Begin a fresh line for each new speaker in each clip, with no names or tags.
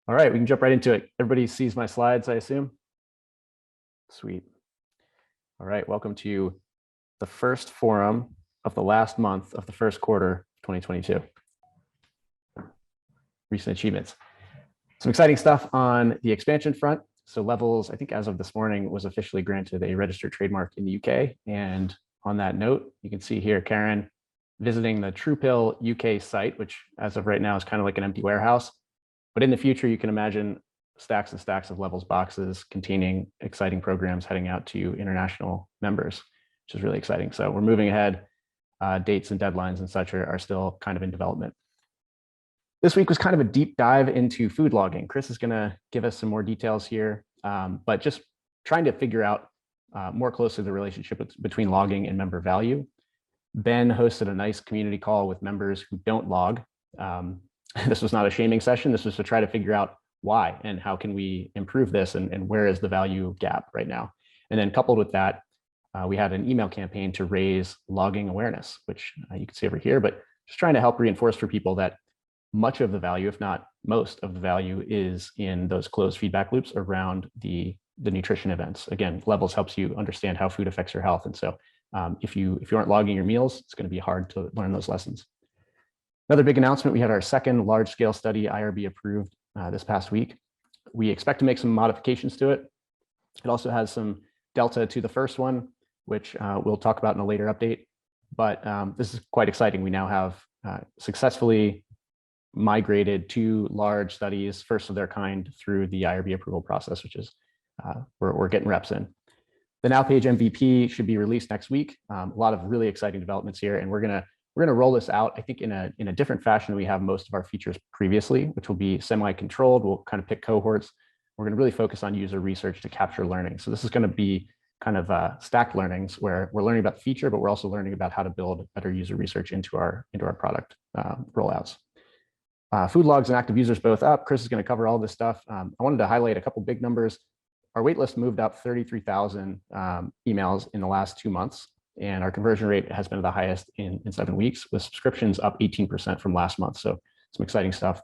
All right, we can jump right into it. Everybody sees my slides, I assume? Sweet. All right, welcome to the first forum of the last month of the first quarter 2022. Recent achievements. Some exciting stuff on the expansion front. So Levels, I think as of this morning, was officially granted a registered trademark in the UK. And on that note, you can see here, Karen visiting the TruePill UK site, which as of right now is kind of like an empty warehouse. But in the future, you can imagine stacks and stacks of Levels boxes containing exciting programs heading out to international members, which is really exciting. So we're moving ahead. Dates and deadlines and such are still kind of in development. This week was kind of a deep dive into food logging. Chris is going to give us some more details here, but just trying to figure out more closely the relationship between logging and member value. Ben hosted a nice community call with members who don't log. This was not a shaming session. This was to try to figure out why and how can we improve this and where is the value gap right now. And then coupled with that, we had an email campaign to raise logging awareness, which you can see over here, but just trying to help reinforce for people that much of the value, if not most of the value, is in those closed feedback loops around the nutrition events. Again, Levels helps you understand how food affects your health. And so if you aren't logging your meals, it's going to be hard to learn those lessons. Another big announcement, we had our second large-scale study IRB approved this past week. We expect to make some modifications to it. It also has some delta to the first one, which we'll talk about in a later update. But this is quite exciting. We now have successfully migrated two large studies, first of their kind, through the IRB approval process, which is we're getting reps in. The Now Page MVP should be released next week. A lot of really exciting developments here, and we're gonna roll this out, I think, in a different fashion than we have most of our features previously, which will be semi-controlled. We'll kind of pick cohorts. We're going to really focus on user research to capture learning. So this is going to be kind of stacked learnings where we're learning about the feature, but we're also learning about how to build better user research into our product rollouts. Food logs and active users both up. Chris is going to cover all this stuff. I wanted to highlight a couple big numbers. Our waitlist moved up 33,000 emails in the last 2 months, and our conversion rate has been the highest in 7 weeks, with subscriptions up 18% from last month. So some exciting stuff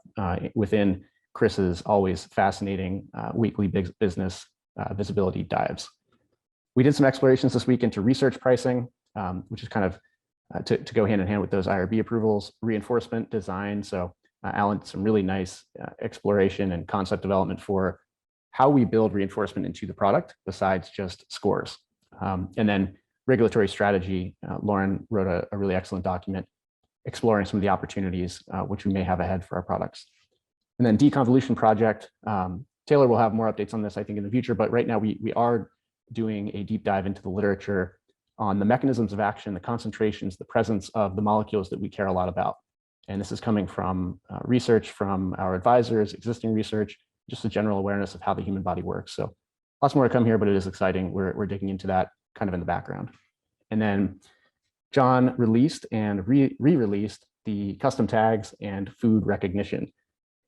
within Chris's always fascinating weekly business visibility dives. We did some explorations this week into research pricing, which is kind of to go hand in hand with those IRB approvals, reinforcement design. So Alan did some really nice exploration and concept development for how we build reinforcement into the product besides just scores. And then regulatory strategy, Lauren wrote a really excellent document exploring some of the opportunities which we may have ahead for our products. And then deconvolution project, Taylor will have more updates on this, I think, in the future, but right now we are doing a deep dive into the literature on the mechanisms of action, the concentrations, the presence of the molecules that we care a lot about. And this is coming from research from our advisors, existing research, just a general awareness of how the human body works. So lots more to come here, but it is exciting. We're digging into that kind of in the background. And then John released and re-released the custom tags and food recognition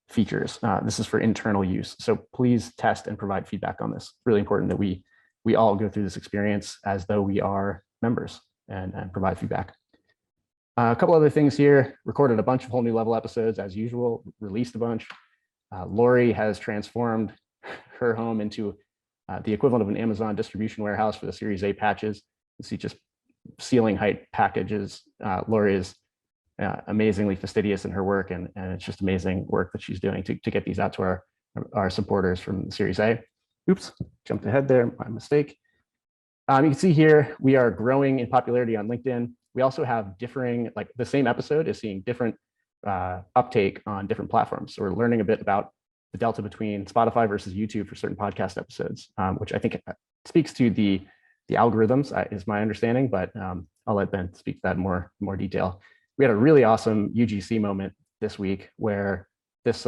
features. This is for internal use. So please test and provide feedback on this. Really important that we all go through this experience as though we are members and provide feedback. A couple other things here, recorded a bunch of whole new level episodes as usual, released a bunch. Lori has transformed her home into the equivalent of an Amazon distribution warehouse for the Series A patches. You see just ceiling height packages. Lori is amazingly fastidious in her work, and it's just amazing work that she's doing to get these out to our supporters from the Series A. Oops, jumped ahead there, my mistake. You can see here, we are growing in popularity on LinkedIn. We also have differing, like the same episode is seeing different uptake on different platforms. So we're learning a bit about the delta between Spotify versus YouTube for certain podcast episodes, which I think speaks to the algorithms, is my understanding, but I'll let Ben speak to that in more detail. We had a really awesome UGC moment this week where this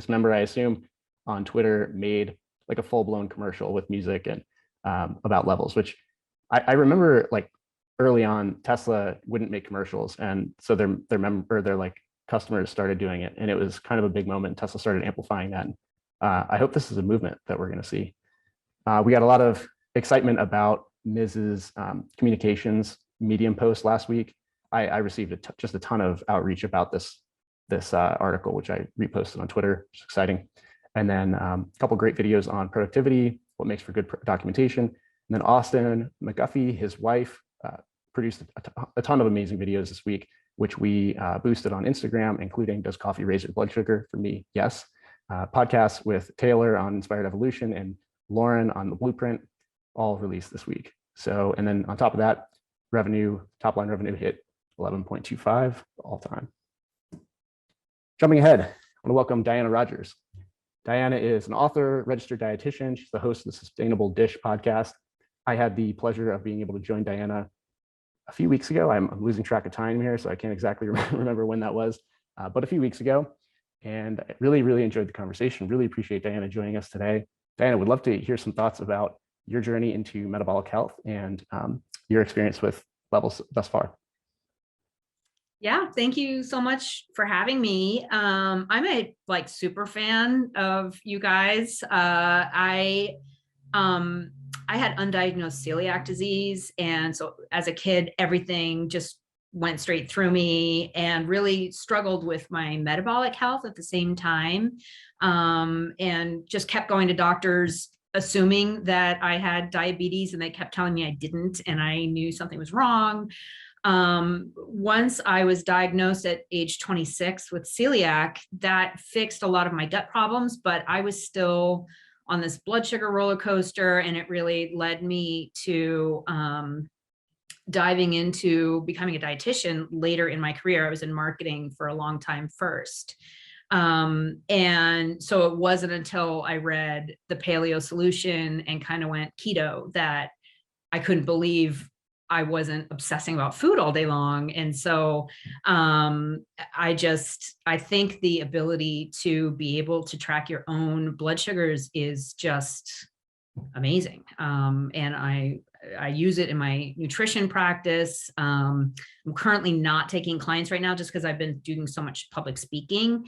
member, I assume, on Twitter made like a full-blown commercial with music and about Levels, which I remember like early on, Tesla wouldn't make commercials, and so their like customers started doing it, and it was kind of a big moment. Tesla started amplifying that. And, I hope this is a movement that we're going to see. We got a lot of excitement about Miz's communications Medium post last week. I received just a ton of outreach about this article, which I reposted on Twitter, which is exciting. And then a couple great videos on productivity, what makes for good documentation. And then Austin McGuffey, his wife, produced a ton of amazing videos this week, which we boosted on Instagram, including Does Coffee Raise Your Blood Sugar? For me, yes. Podcasts with Taylor on Inspired Evolution and Lauren on the Blueprint, all released this week. So, and then on top of that, top line revenue hit 11.25 all time. Jumping ahead, I want to welcome Diana Rodgers. Diana is an author, registered dietitian. She's the host of the Sustainable Dish podcast. I had the pleasure of being able to join Diana a few weeks ago. I'm losing track of time here, so I can't exactly remember when that was, but a few weeks ago. And I really, really enjoyed the conversation. Really appreciate Diana joining us today. Diana, would love to hear some thoughts about your journey into metabolic health and your experience with levels thus far.
Yeah, thank you so much for having me. I'm a super fan of you guys. I had undiagnosed celiac disease, and so as a kid, everything just went straight through me, and really struggled with my metabolic health at the same time, and just kept going to doctors assuming that I had diabetes, and they kept telling me I didn't, and I knew something was wrong. Once I was diagnosed at age 26 with celiac, that fixed a lot of my gut problems, but I was still on this blood sugar roller coaster, and it really led me to diving into becoming a dietitian later in my career. I was in marketing for a long time first. And so it wasn't until I read The Paleo Solution and kind of went keto that I couldn't believe I wasn't obsessing about food all day long. And so I think the ability to be able to track your own blood sugars is just amazing. And I use it in my nutrition practice. I'm currently not taking clients right now just because I've been doing so much public speaking.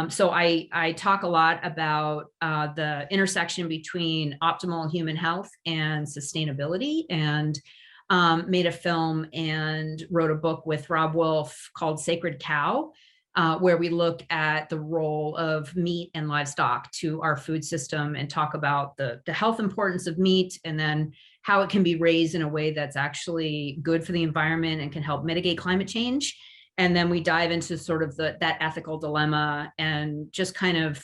So I talk a lot about the intersection between optimal human health and sustainability, and made a film and wrote a book with Rob Wolf called Sacred Cow, where we look at the role of meat and livestock to our food system and talk about the health importance of meat, and then how it can be raised in a way that's actually good for the environment and can help mitigate climate change. And then we dive into sort of that ethical dilemma, and just kind of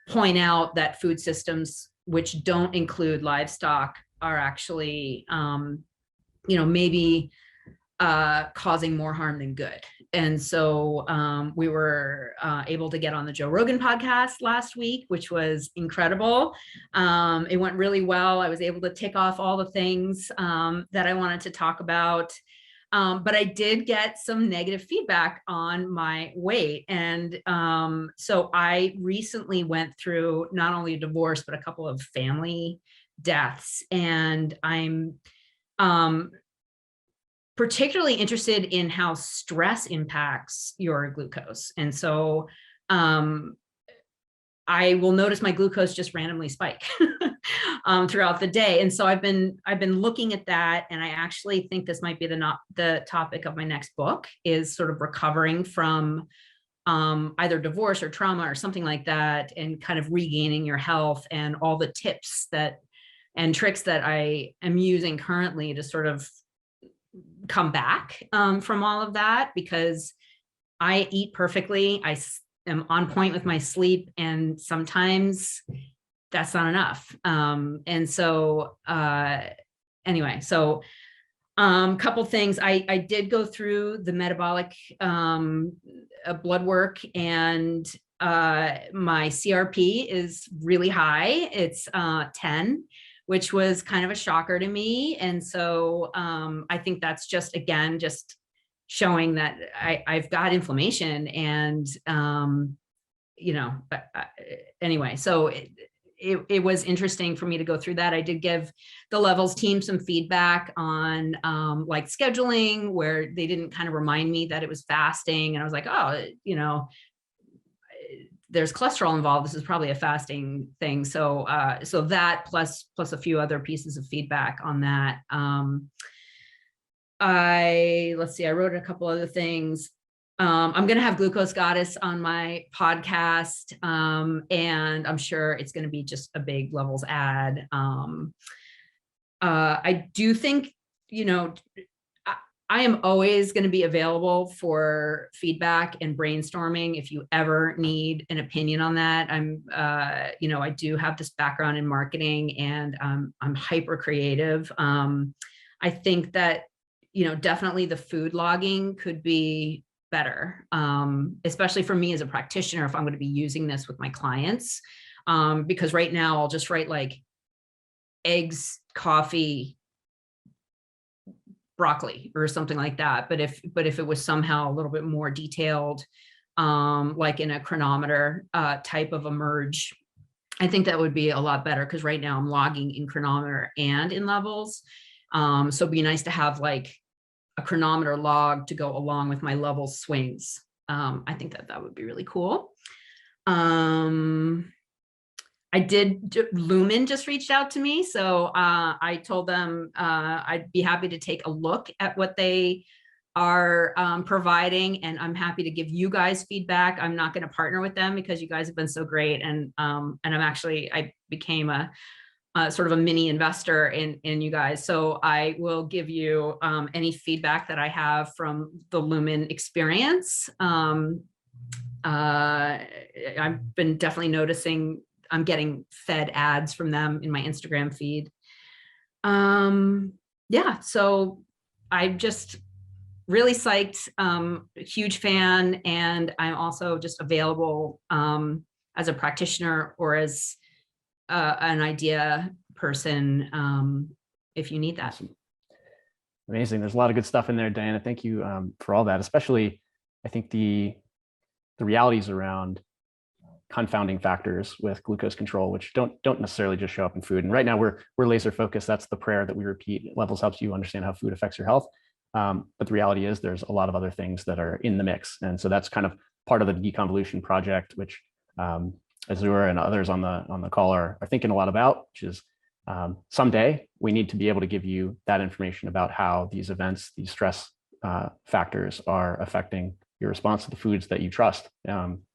point out that food systems which don't include livestock are actually maybe causing more harm than good. And so we were able to get on the Joe Rogan podcast last week, which was incredible. It went really well. I was able to tick off all the things that I wanted to talk about. But I did get some negative feedback on my weight. And so I recently went through not only a divorce, but a couple of family deaths. And I'm particularly interested in how stress impacts your glucose. And so I will notice my glucose just randomly spike throughout the day. And so I've been looking at that, and I actually think this might be the topic of my next book, is sort of recovering from either divorce or trauma or something like that, and kind of regaining your health, and all the tips and tricks that I am using currently to sort of come back from all of that, because I eat perfectly. I am on point with my sleep, and sometimes that's not enough. And so anyway, so couple things. I did go through the metabolic blood work, and my CRP is really high. It's 10, which was kind of a shocker to me. And so I think that's just, again, just showing that I've got inflammation, and anyway, so it was interesting for me to go through that. I did give the levels team some feedback on like scheduling, where they didn't kind of remind me that it was fasting. And I was like, oh, there's cholesterol involved. This is probably a fasting thing. So so that plus a few other pieces of feedback on that. Let's see, I wrote a couple other things. I'm going to have Glucose Goddess on my podcast, and I'm sure it's going to be just a big levels ad. I do think, you know, I am always going to be available for feedback and brainstorming if you ever need an opinion on that. You know, I do have this background in marketing, and I'm hyper creative. I think that, you know, definitely the food logging could be better, especially for me as a practitioner if I'm going to be using this with my clients. Because right now I'll just write like eggs, coffee, broccoli or something like that. But if it was somehow a little bit more detailed, like in a chronometer type of a merge, I think that would be a lot better, because right now I'm logging in chronometer and in levels. So it'd be nice to have like a chronometer log to go along with my level swings. I think that would be really cool. Lumen just reached out to me. So I told them I'd be happy to take a look at what they are providing, and I'm happy to give you guys feedback. I'm not going to partner with them because you guys have been so great. And I became a sort of a mini investor in you guys. So I will give you any feedback that I have from the Lumen experience. I've been definitely noticing I'm getting fed ads from them in my Instagram feed. Yeah, so I'm just really psyched, huge fan, and I'm also just available as a practitioner or as an idea person if you need that.
Awesome. Amazing. There's a lot of good stuff in there, Diana. Thank you for all that. Especially, I think the realities around confounding factors with glucose control, which don't necessarily just show up in food. And right now we're laser focused. That's the prayer that we repeat. Levels helps you understand how food affects your health. But the reality is there's a lot of other things that are in the mix. And so that's kind of part of the deconvolution project, which Azure and others on the call are thinking a lot about, which is someday we need to be able to give you that information about how these events, these stress factors are affecting your response to the foods that you trust.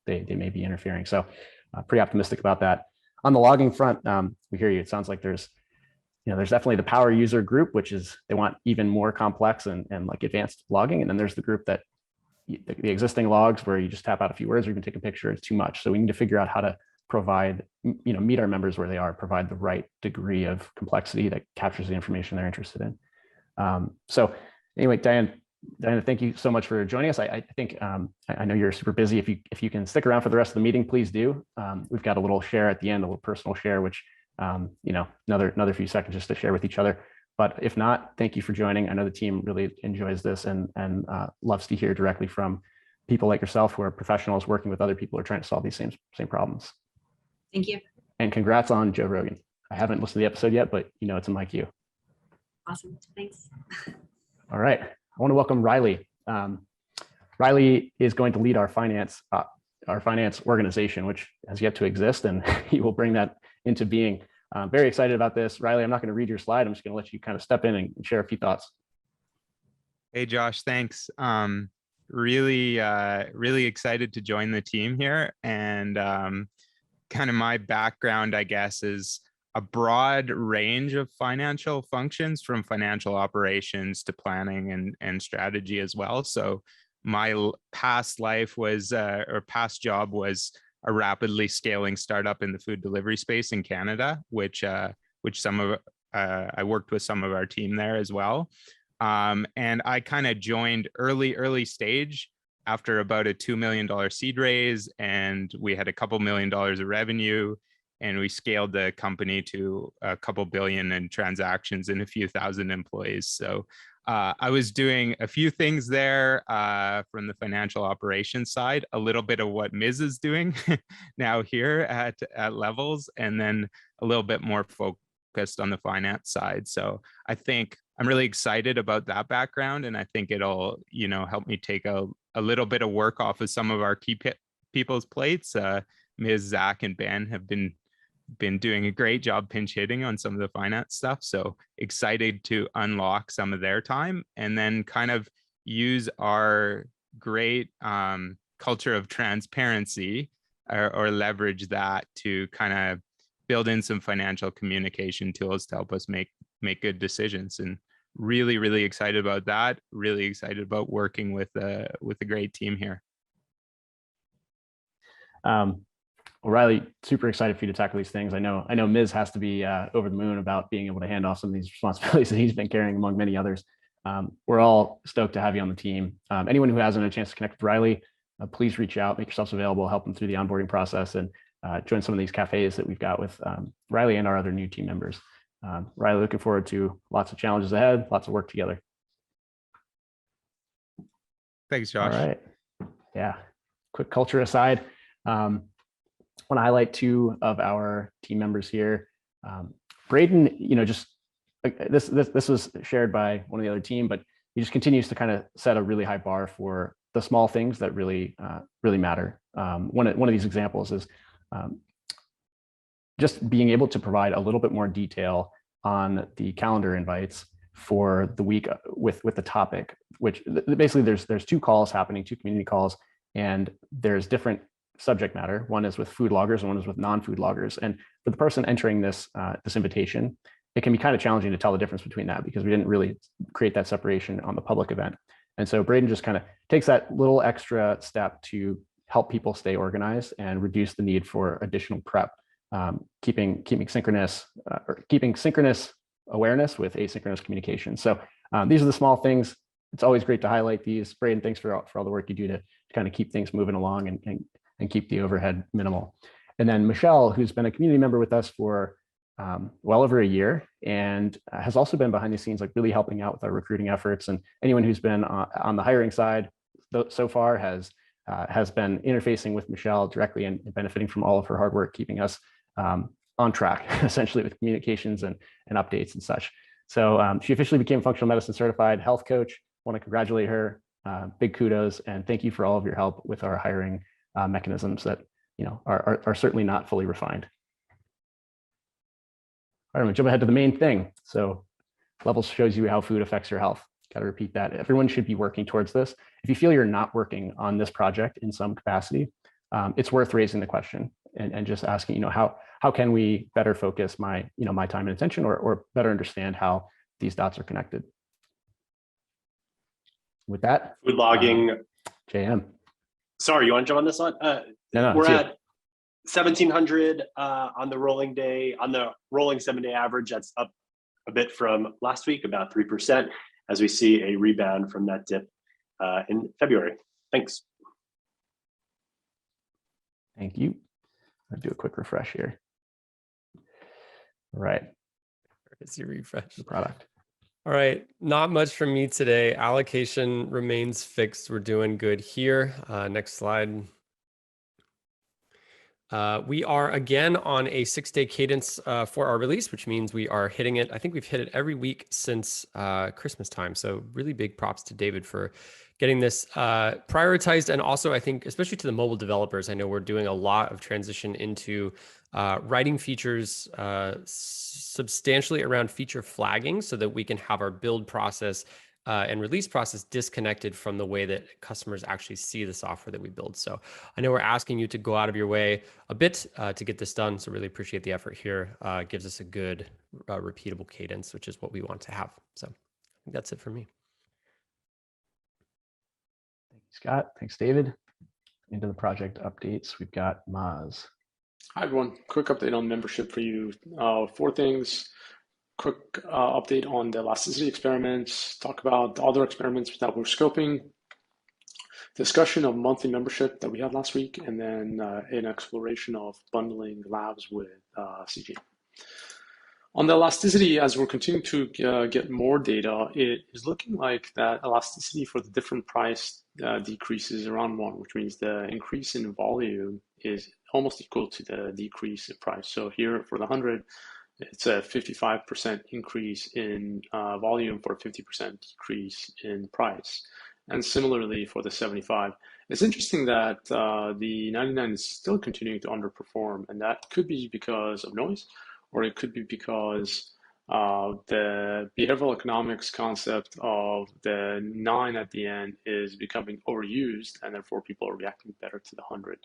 They may be interfering. So pretty optimistic about that. On the logging front, we hear you. It sounds like there's definitely the power user group, which is they want even more complex and like advanced logging. And then there's the group that the existing logs where you just tap out a few words or even take a picture, it's too much. So we need to figure out how to provide, meet our members where they are, provide the right degree of complexity that captures the information they're interested in. So anyway, Diana, thank you so much for joining us. I think I know you're super busy. If you can stick around for the rest of the meeting, please do. We've got a little share at the end, a little personal share, which another few seconds just to share with each other. But if not, thank you for joining. I know the team really enjoys this and loves to hear directly from people like yourself who are professionals working with other people who are trying to solve these same problems.
Thank you.
And congrats on Joe Rogan. I haven't listened to the episode yet, but it's in my queue.
Awesome. Thanks.
All right. I want to welcome Riley. Riley is going to lead our finance organization, which has yet to exist, and he will bring that into being. Very excited about this. Riley, I'm not going to read your slide. I'm just going to let you kind of step in and share a few thoughts.
Hey, Josh, thanks. Really excited to join the team here. And kind of my background, I guess, is a broad range of financial functions, from financial operations to planning and strategy as well. So my past life was, or past job was a rapidly scaling startup in the food delivery space in Canada, which I worked with some of our team there as well. And I kind of joined early stage after about a $2 million seed raise, and we had a couple $1 million of revenue, and we scaled the company to a couple billion in transactions and a few thousand employees. So I was doing a few things there from the financial operations side, a little bit of what Ms. is doing now here at Levels, and then a little bit more focused on the finance side. So I think I'm really excited about that background, and I think it'll, help me take a little bit of work off of some of our key people's plates. Ms., Zach, and Ben have been doing a great job pinch hitting on some of the finance stuff. So excited to unlock some of their time and then kind of use our great culture of transparency, or leverage that to kind of build in some financial communication tools to help us make good decisions. And really, really excited about that. Really excited about working with a great team here.
Well, Riley, super excited for you to tackle these things. I know Miz has to be over the moon about being able to hand off some of these responsibilities that he's been carrying among many others. We're all stoked to have you on the team. Anyone who hasn't had a chance to connect with Riley, please reach out, make yourselves available, help them through the onboarding process, and join some of these cafes that we've got with Riley and our other new team members. Riley, looking forward to lots of challenges ahead, lots of work together.
Thanks, Josh.
All right. Yeah. Quick culture aside, I want to highlight two of our team members here. Braden, just this was shared by one of the other team, but he just continues to kind of set a really high bar for the small things that really matter. One of these examples is just being able to provide a little bit more detail on the calendar invites for the week with the topic, which basically there's two calls happening, two community calls, and there's different subject matter. One is with food loggers and one is with non-food loggers. And for the person entering this invitation, it can be kind of challenging to tell the difference between that because we didn't really create that separation on the public event. And so Braden just kind of takes that little extra step to help people stay organized and reduce the need for additional prep, keeping synchronous awareness with asynchronous communication. So these are the small things. It's always great to highlight these. Braden, thanks for all the work you do to kind of keep things moving along and keep the overhead minimal. And then Michelle, who's been a community member with us for well over a year and has also been behind the scenes, like really helping out with our recruiting efforts. And anyone who's been on the hiring side so far has been interfacing with Michelle directly and benefiting from all of her hard work, keeping us on track, essentially, with communications and updates and such. So she officially became functional medicine certified health coach. Want to congratulate her. Big kudos and thank you for all of your help with our hiring mechanisms that are certainly not fully refined. All right, I'm gonna jump ahead to the main thing. So levels shows you how food affects your health. Got to repeat that. Everyone should be working towards this. If you feel you're not working on this project in some capacity, it's worth raising the question and just asking, how can we better focus my time and attention or better understand how these dots are connected. With that,
food logging.
JM.
Sorry, you want to jump on this one?
No,
we're at 1,700 on the rolling 7-day average. That's up a bit from last week, about 3%, as we see a rebound from that dip in February. Thanks.
Thank you. I'll do a quick refresh here. All right.
Is your refresh
the product?
All right, not much from me today. Allocation remains fixed. We're doing good here. Next slide. We are again on a 6-day cadence for our release, which means we are hitting it. I think we've hit it every week since Christmas time. So really big props to David for getting this prioritized. And also, I think, especially to the mobile developers, I know we're doing a lot of transition into writing features substantially around feature flagging so that we can have our build process and release process disconnected from the way that customers actually see the software that we build. So I know we're asking you to go out of your way a bit to get this done. So really appreciate the effort here. It gives us a good repeatable cadence, which is what we want to have. So I think that's it for me.
Thank you, Scott. Thanks, David. Into the project updates, we've got Maz.
Hi, everyone. Quick update on membership for you. 4 things. Quick update on the elasticity experiments, talk about the other experiments that we're scoping, discussion of monthly membership that we had last week, and then an exploration of bundling labs with CG. On the elasticity, as we're continuing to get more data, it is looking like that elasticity for the different price decreases around 1, which means the increase in volume is almost equal to the decrease in price. So here for the 100, it's a 55% increase in volume for a 50% decrease in price. And similarly for the 75. It's interesting that the 99 is still continuing to underperform, and that could be because of noise, or it could be because the behavioral economics concept of the 9 at the end is becoming overused, and therefore people are reacting better to the 100.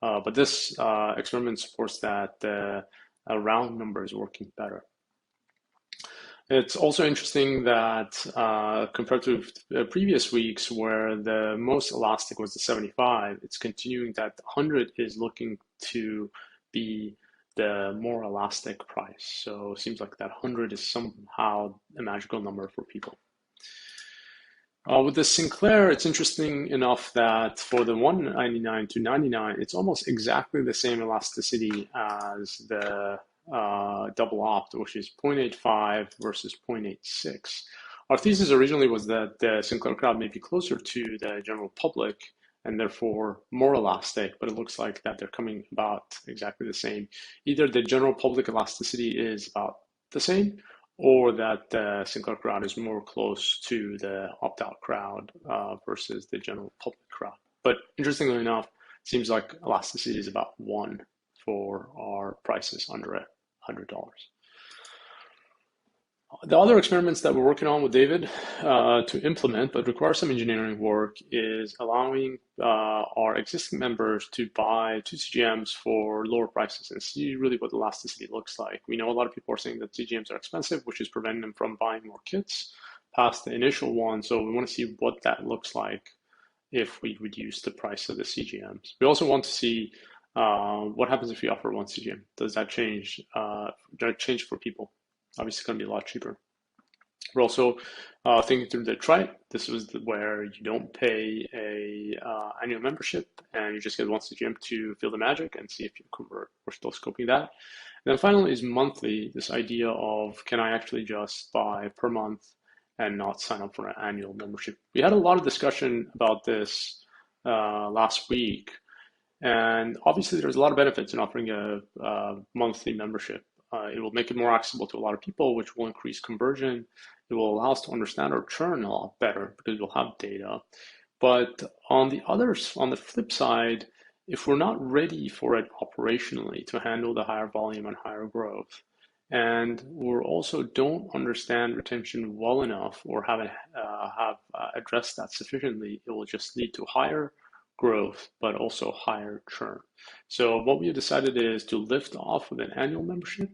But this experiment supports that the round number is working better. It's also interesting that compared to previous weeks where the most elastic was the 75, it's continuing that 100 is looking to be the more elastic price. So it seems like that 100 is somehow a magical number for people. With the Sinclair, it's interesting enough that for the 199 to 99, it's almost exactly the same elasticity as the double opt, which is 0.85 versus 0.86. Our thesis originally was that the Sinclair crowd may be closer to the general public and therefore more elastic, but it looks like that they're coming about exactly the same. Either the general public elasticity is about the same, or that the Sinclair crowd is more close to the opt-out crowd versus the general public crowd. But interestingly enough, it seems like elasticity is about 1 for our prices under $100. The other experiments that we're working on with David to implement, but require some engineering work, is allowing our existing members to buy 2 CGMs for lower prices and see really what elasticity looks like. We know a lot of people are saying that CGMs are expensive, which is preventing them from buying more kits past the initial one. So we want to see what that looks like if we reduce the price of the CGMs. We also want to see what happens if we offer 1 CGM. Does that change for people? Obviously, it's going to be a lot cheaper. We're also thinking through the try. This was where you don't pay a annual membership and you just get 1 CGM to feel the magic and see if you convert. We're still scoping that. And then finally is monthly, this idea of can I actually just buy per month and not sign up for an annual membership. We had a lot of discussion about this last week. And obviously, there's a lot of benefits in offering a monthly membership. It will make it more accessible to a lot of people, which will increase conversion. It will allow us to understand our churn a lot better because we'll have data. But on the flip side, if we're not ready for it operationally to handle the higher volume and higher growth, and we also don't understand retention well enough or haven't addressed that sufficiently, it will just lead to higher growth, but also higher churn. So what we have decided is to lift off with an annual membership,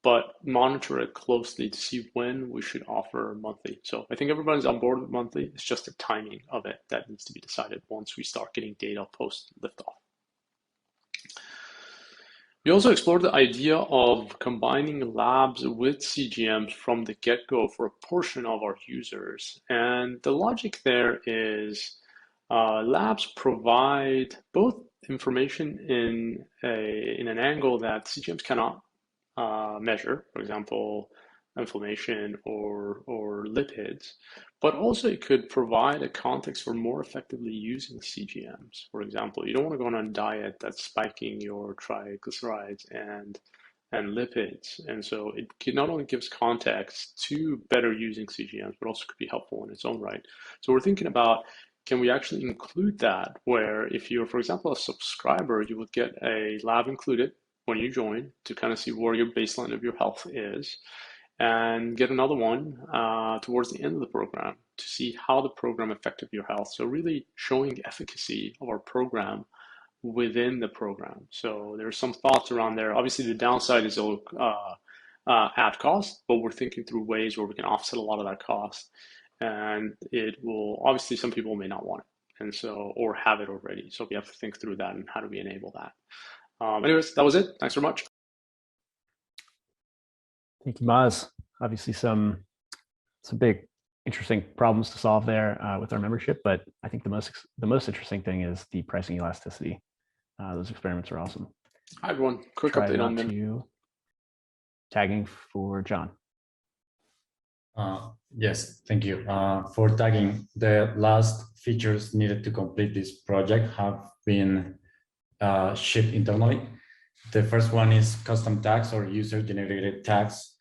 but monitor it closely to see when we should offer monthly. So I think everybody's on board with monthly. It's just the timing of it that needs to be decided once we start getting data post liftoff. We also explored the idea of combining labs with CGMs from the get-go for a portion of our users. And the logic there is labs provide both information in an angle that CGMs cannot measure, for example, inflammation or lipids, but also it could provide a context for more effectively using CGMs. For example, you don't want to go on a diet that's spiking your triglycerides and lipids. And so it not only gives context to better using CGMs, but also could be helpful in its own right. So we're thinking about, can we actually include that where if you're, for example, a subscriber, you would get a lab included when you join to kind of see where your baseline of your health is, and get another one towards the end of the program to see how the program affected your health. So really showing efficacy of our program within the program. So there's some thoughts around there. Obviously, the downside is it'll add cost, but we're thinking through ways where we can offset a lot of that cost. And it will, obviously, some people may not want it, and so, or have it already. So we have to think through that and how do we enable that. Anyways, that was it. Thanks very much.
Thank you, Maz. Obviously, some big, interesting problems to solve there with our membership. But I think the most interesting thing is the pricing elasticity. Those experiments are awesome.
Hi, everyone. Quick update on them.
Tagging for John.
Yes, thank you. For tagging, the last features needed to complete this project have been shipped internally. The first one is custom tags or user-generated tags.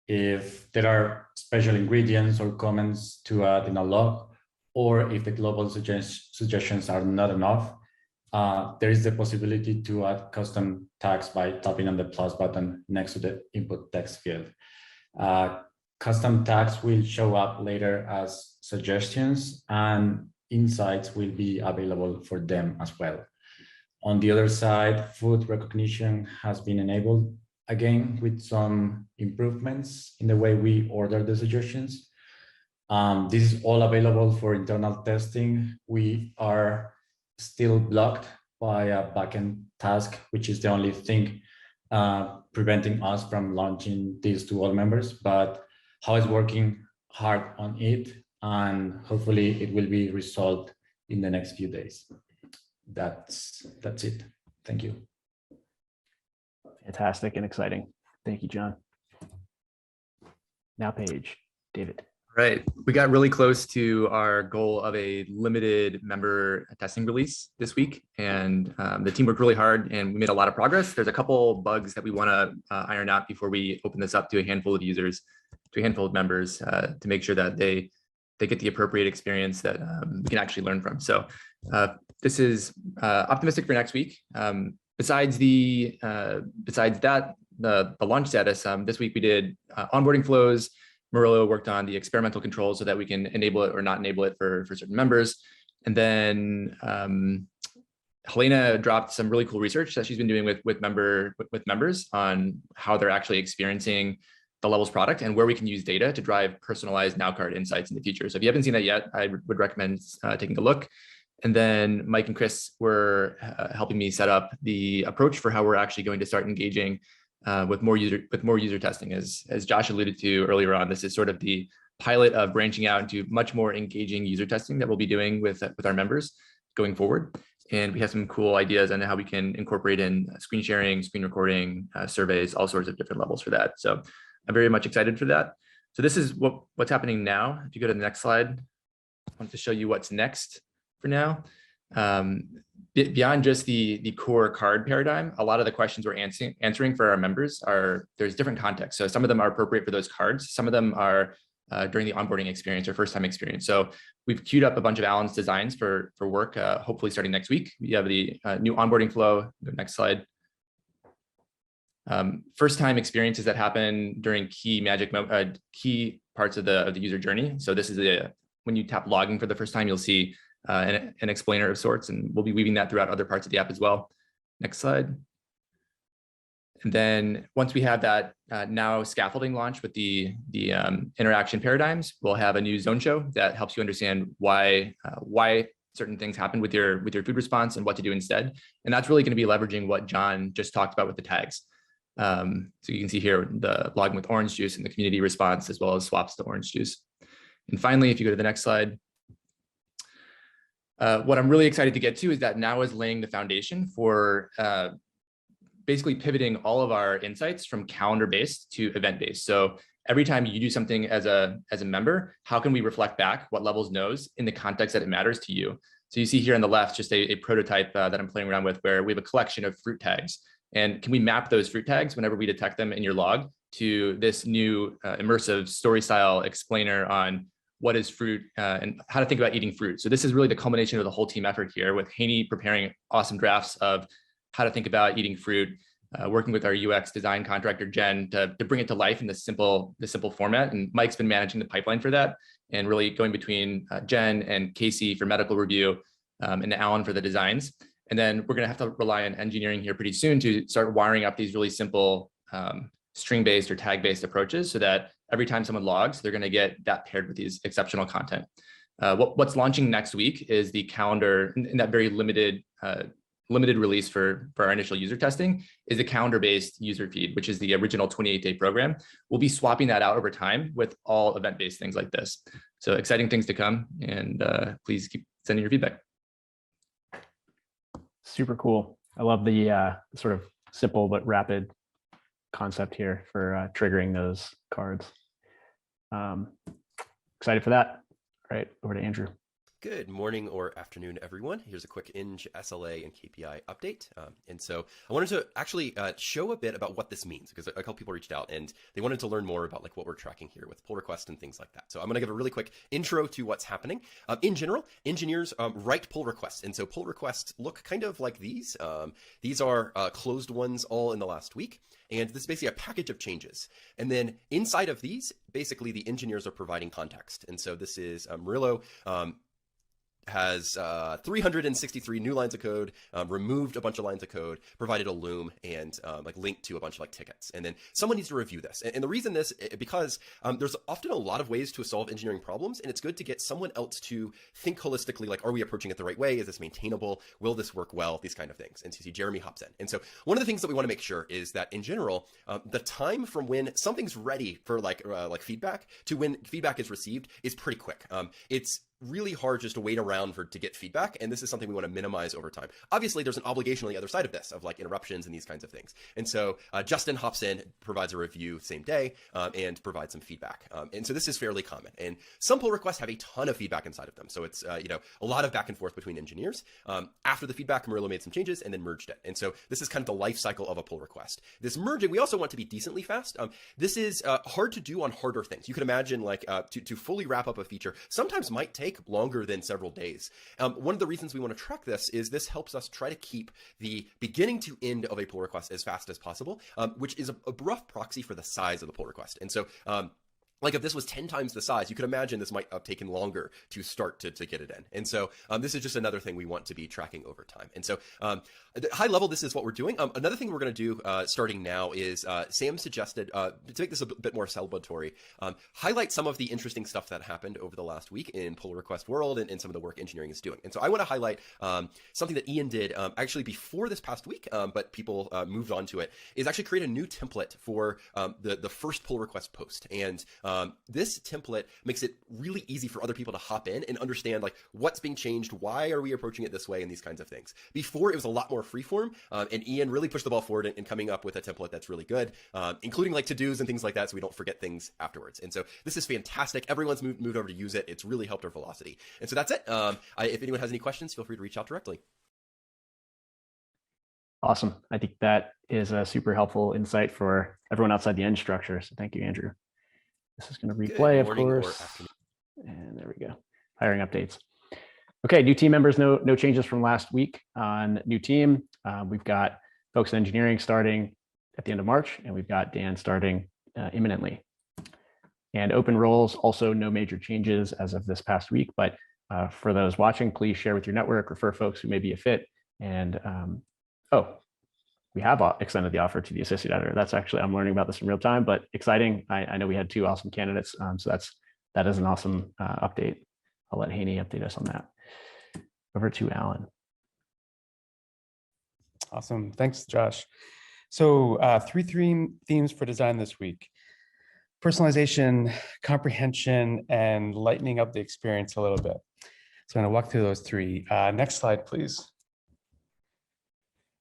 If there are special ingredients or comments to add in a log, or if the global suggestions are not enough, there is the possibility to add custom tags by tapping on the plus button next to the input text field. Custom tags will show up later as suggestions, and insights will be available for them as well. On the other side, food recognition has been enabled, again, with some improvements in the way we order the suggestions. This is all available for internal testing. We are still blocked by a backend task, which is the only thing preventing us from launching this to all members, but how is working hard on it, and hopefully it will be resolved in the next few days. That's it. Thank you.
Fantastic and exciting. Thank you, John. Now, Paige, David.
Right. We got really close to our goal of a limited member testing release this week, and the team worked really hard and we made a lot of progress. There's a couple bugs that we want to iron out before we open this up to a handful of users, to a handful of members, to make sure that they get the appropriate experience that we can actually learn from. So this is optimistic for next week. Besides that, the launch status, this week we did onboarding flows. Murillo worked on the experimental controls so that we can enable it or not enable it for certain members. And then Helena dropped some really cool research that she's been doing with members on how they're actually experiencing the Levels product and where we can use data to drive personalized Now Card insights in the future. So if you haven't seen that yet, I would recommend taking a look. And then Mike and Chris were helping me set up the approach for how we're actually going to start engaging with more user testing. As Josh alluded to earlier on, this is sort of the pilot of branching out into much more engaging user testing that we'll be doing with our members going forward. And we have some cool ideas on how we can incorporate in screen sharing, screen recording, surveys, all sorts of different levels for that. So I'm very much excited for that. So this is what's happening now. If you go to the next slide, I want to show you what's next for now. Beyond just the core card paradigm, a lot of the questions we're answering for our members there's different contexts. So some of them are appropriate for those cards. Some of them are during the onboarding experience or first time experience. So we've queued up a bunch of Alan's designs for work, hopefully starting next week. We have the new onboarding flow. The next slide. First time experiences that happen during key parts of the user journey. So this is when you tap logging for the first time, you'll see an explainer of sorts, and we'll be weaving that throughout other parts of the app as well. Next slide. And then once we have that now scaffolding launch with the interaction paradigms, we'll have a new zone show that helps you understand why certain things happen with your food response and what to do instead. And that's really going to be leveraging what John just talked about with the tags. So you can see here the logging with orange juice and the community response, as well as swaps to orange juice. And finally, if you go to the next slide, what I'm really excited to get to is that now is laying the foundation for basically pivoting all of our insights from calendar-based to event-based. So every time you do something as a member, how can we reflect back what Levels knows in the context that it matters to you? So you see here on the left, just a prototype that I'm playing around with, where we have a collection of fruit tags. And can we map those fruit tags whenever we detect them in your log to this new immersive story style explainer on what is fruit and how to think about eating fruit. So this is really the culmination of the whole team effort here, with Haney preparing awesome drafts of how to think about eating fruit, working with our UX design contractor, Jen, to bring it to life in this simple format. And Mike's been managing the pipeline for that, and really going between Jen and Casey for medical review and Alan for the designs. And then we're gonna have to rely on engineering here pretty soon to start wiring up these really simple string-based or tag-based approaches, so that every time someone logs, they're going to get that paired with these exceptional content. What's launching next week is the calendar, in that very limited release for our initial user testing, is a calendar-based user feed, which is the original 28-day program. We'll be swapping that out over time with all event-based things like this. So exciting things to come, and please keep sending your feedback.
Super cool. I love the sort of simple but rapid concept here for triggering those cards. Excited for that. All right, over to Andrew.
Good morning or afternoon, everyone. Here's a quick Inge SLA and KPI update. And so I wanted to actually show a bit about what this means, because a couple people reached out and they wanted to learn more about like what we're tracking here with pull requests and things like that. So I'm going to give a really quick intro to what's happening. In general, engineers write pull requests. And so pull requests look kind of like these. These are closed ones all in the last week. And this is basically a package of changes. And then inside of these, basically the engineers are providing context. And so this is Murillo has 363 new lines of code, removed a bunch of lines of code, provided a loom, and like linked to a bunch of like tickets. And then someone needs to review this. And the reason this, because there's often a lot of ways to solve engineering problems, and it's good to get someone else to think holistically, like, are we approaching it the right way? Is this maintainable? Will this work well? These kind of things. And so you see Jeremy hops in. And so one of the things that we want to make sure is that in general, the time from when something's ready for like feedback to when feedback is received is pretty quick. It's really hard just to wait around to get feedback. And this is something we want to minimize over time. Obviously, there's an obligation on the other side of this, of like interruptions and these kinds of things. And so Justin hops in, provides a review same day, and provides some feedback. And so this is fairly common. And some pull requests have a ton of feedback inside of them. So it's a lot of back and forth between engineers. After the feedback, Murillo made some changes and then merged it. And so this is kind of the life cycle of a pull request. This merging, we also want to be decently fast. This is hard to do on harder things. You can imagine like to fully wrap up a feature sometimes might take longer than several days. One of the reasons we want to track this is this helps us try to keep the beginning to end of a pull request as fast as possible, which is a rough proxy for the size of the pull request. And so like if this was 10 times the size, you could imagine this might have taken longer to start to get it in. And so this is just another thing we want to be tracking over time. And so at high level, this is what we're doing. Another thing we're going to do starting now is Sam suggested, to make this a bit more celebratory, highlight some of the interesting stuff that happened over the last week in pull request world and some of the work engineering is doing. And so I want to highlight something that Ian did actually before this past week, but people moved on to it, is actually create a new template for the first pull request post. And this template makes it really easy for other people to hop in and understand like what's being changed, why are we approaching it this way, and these kinds of things. Before, it was a lot more freeform, and Ian really pushed the ball forward in coming up with a template that's really good, including like to-dos and things like that, so we don't forget things afterwards. And so this is fantastic. Everyone's moved over to use it. It's really helped our velocity. And so that's it. If anyone has any questions, feel free to reach out directly.
Awesome. I think that is a super helpful insight for everyone outside the end structure. So thank you, Andrew. This is going to replay, of course. And there we go. Hiring updates. Okay, new team members, no changes from last week on new team. We've got folks in engineering starting at the end of March, and we've got Dan starting imminently. And open roles, also no major changes as of this past week, but for those watching, please share with your network, refer folks who may be a fit. And we have extended the offer to the associate editor. That's actually, I'm learning about this in real time, but exciting. I know we had 2 awesome candidates, so that is an awesome update. I'll let Haney update us on that. Over to Alan.
Awesome, thanks, Josh. So 3 themes for design this week: personalization, comprehension, and lightening up the experience a little bit. So I'm gonna walk through those 3. Next slide, please.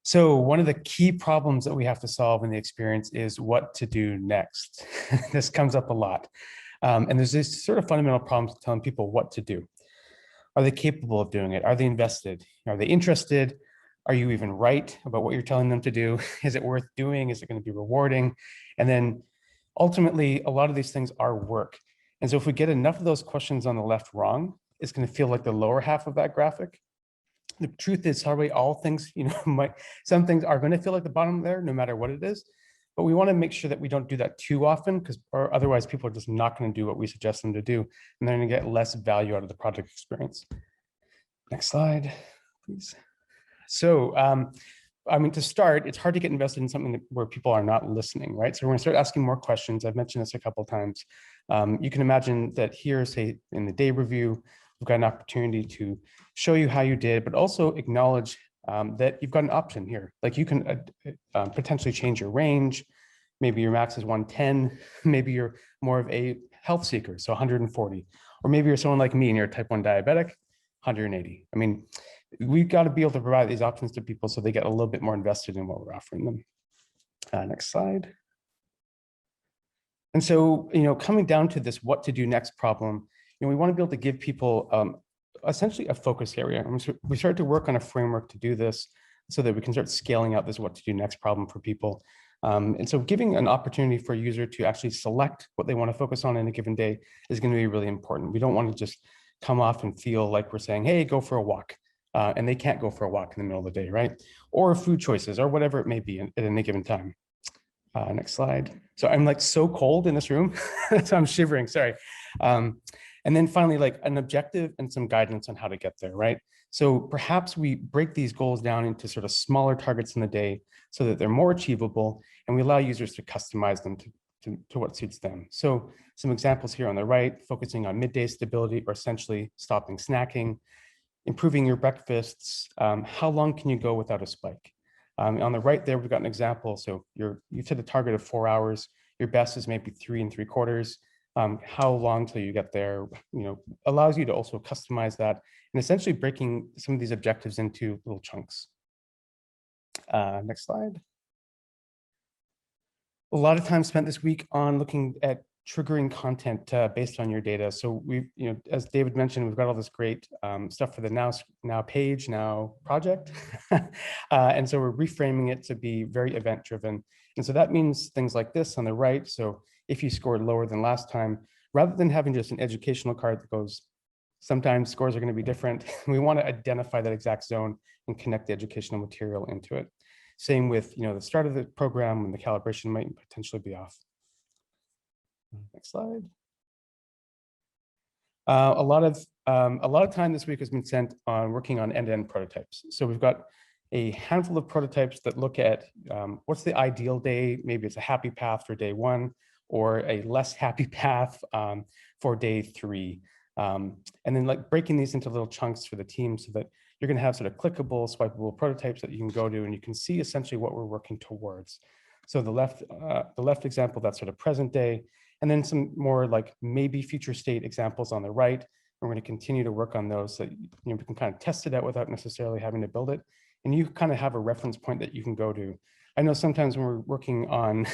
So one of the key problems that we have to solve in the experience is what to do next. This comes up a lot. And there's this sort of fundamental problem telling people what to do. Are they capable of doing it? Are they invested? Are they interested? Are you even right about what you're telling them to do? Is it worth doing? Is it going to be rewarding? And then ultimately, a lot of these things are work. And so if we get enough of those questions on the left wrong, it's going to feel like the lower half of that graphic. The truth is, probably all things, some things are going to feel like the bottom there, no matter what it is. But we want to make sure that we don't do that too often, or otherwise people are just not going to do what we suggest them to do, and they're going to get less value out of the project experience. Next slide, please. So, to start, it's hard to get invested in something where people are not listening, right? So we're going to start asking more questions. I've mentioned this a couple of times. You can imagine that here, say in the day review, we've got an opportunity to show you how you did, but also acknowledge that you've got an option here. Like you can potentially change your range. Maybe your max is 110. Maybe you're more of a health seeker, so 140. Or maybe you're someone like me and you're a type 1 diabetic, 180. I mean, we've got to be able to provide these options to people so they get a little bit more invested in what we're offering them. Next slide. And so, coming down to this what to do next problem, we want to be able to give people essentially a focus area. And we started to work on a framework to do this so that we can start scaling out this what to do next problem for people. And so giving an opportunity for a user to actually select what they want to focus on in a given day is going to be really important. We don't want to just come off and feel like we're saying, hey, go for a walk. And they can't go for a walk in the middle of the day, right? Or food choices or whatever it may be at any given time. Next slide. So I'm like so cold in this room, so I'm shivering, sorry. And then finally, like an objective and some guidance on how to get there, right? So perhaps we break these goals down into sort of smaller targets in the day so that they're more achievable, and we allow users to customize them to what suits them. So some examples here on the right, focusing on midday stability, or essentially stopping snacking, improving your breakfasts. How long can you go without a spike? On the right there, we've got an example. So you've set a target of 4 hours. Your best is maybe 3 3/4. How long till you get there, allows you to also customize that and essentially breaking some of these objectives into little chunks. Next slide. A lot of time spent this week on looking at triggering content based on your data. So we've, as David mentioned, we've got all this great stuff for the now page, now project. And so we're reframing it to be very event driven. And so that means things like this on the right. So if you scored lower than last time, rather than having just an educational card that goes, sometimes scores are going to be different, we want to identify that exact zone and connect the educational material into it. Same with the start of the program when the calibration might potentially be off. Next slide. A lot of time this week has been spent on working on end-to-end prototypes. So we've got a handful of prototypes that look at what's the ideal day. Maybe it's a happy path for day 1 or a less happy path for day 3. And then like breaking these into little chunks for the team so that you're going to have sort of clickable, swipeable prototypes that you can go to, and you can see essentially what we're working towards. So the left example, that's sort of present day, and then some more like maybe future state examples on the right. We're going to continue to work on those so that we can kind of test it out without necessarily having to build it. And you kind of have a reference point that you can go to. I know sometimes when we're working on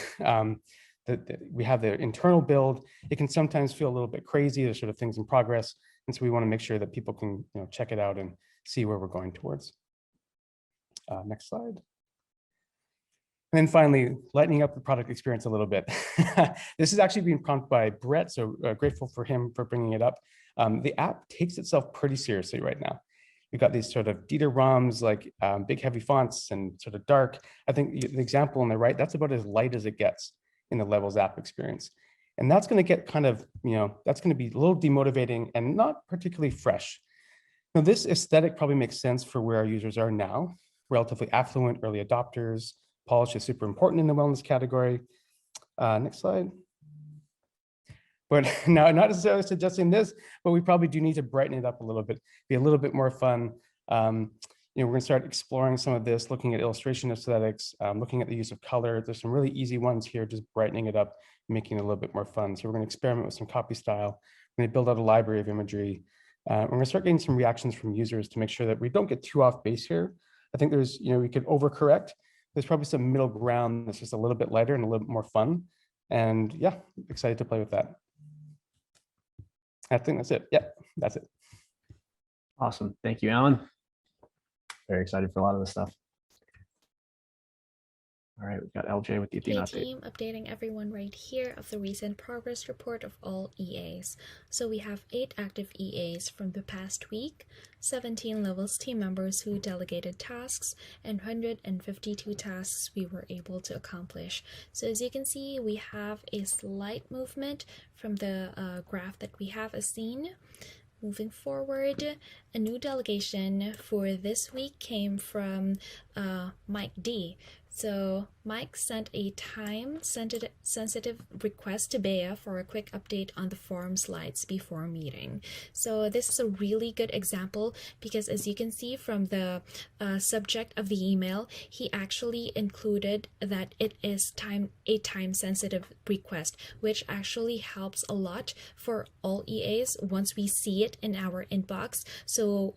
we have the internal build, it can sometimes feel a little bit crazy. There's sort of things in progress. And so we want to make sure that people can check it out and see where we're going towards. Next slide. And then finally, lightening up the product experience a little bit. This is actually being prompted by Brett, so grateful for him for bringing it up. The app takes itself pretty seriously right now. We've got these sort of Dieter ROMs, like big heavy fonts and sort of dark. I think the example on the right, that's about as light as it gets in the Levels app experience. And that's going to get kind of, that's going to be a little demotivating and not particularly fresh. Now, this aesthetic probably makes sense for where our users are now, relatively affluent early adopters. Polish is super important in the wellness category. Next slide. But now, not necessarily suggesting this, but we probably do need to brighten it up a little bit, be a little bit more fun. We're going to start exploring some of this, looking at illustration aesthetics, looking at the use of color. There's some really easy ones here, just brightening it up, making it a little bit more fun. So we're going to experiment with some copy style. We're going to build out a library of imagery. We're going to start getting some reactions from users to make sure that we don't get too off base here. I think there's, we could overcorrect. There's probably some middle ground that's just a little bit lighter and a little bit more fun. And yeah, excited to play with that. I think that's it. Yeah, that's it.
Awesome. Thank you, Alan. Very excited for a lot of this stuff. All right, we've got LJ with the Athena update.
Team, updating everyone right here of the recent progress report of all EAs. So we have 8 active EAs from the past week, 17 Levels team members who delegated tasks, and 152 tasks we were able to accomplish. So as you can see, we have a slight movement from the graph that we have as seen. Moving forward, a new delegation for this week came from Mike D. So Mike sent a time-sensitive request to Bea for a quick update on the forum slides before meeting. So this is a really good example because as you can see from the subject of the email, he actually included that it is a time-sensitive request, which actually helps a lot for all EAs once we see it in our inbox. So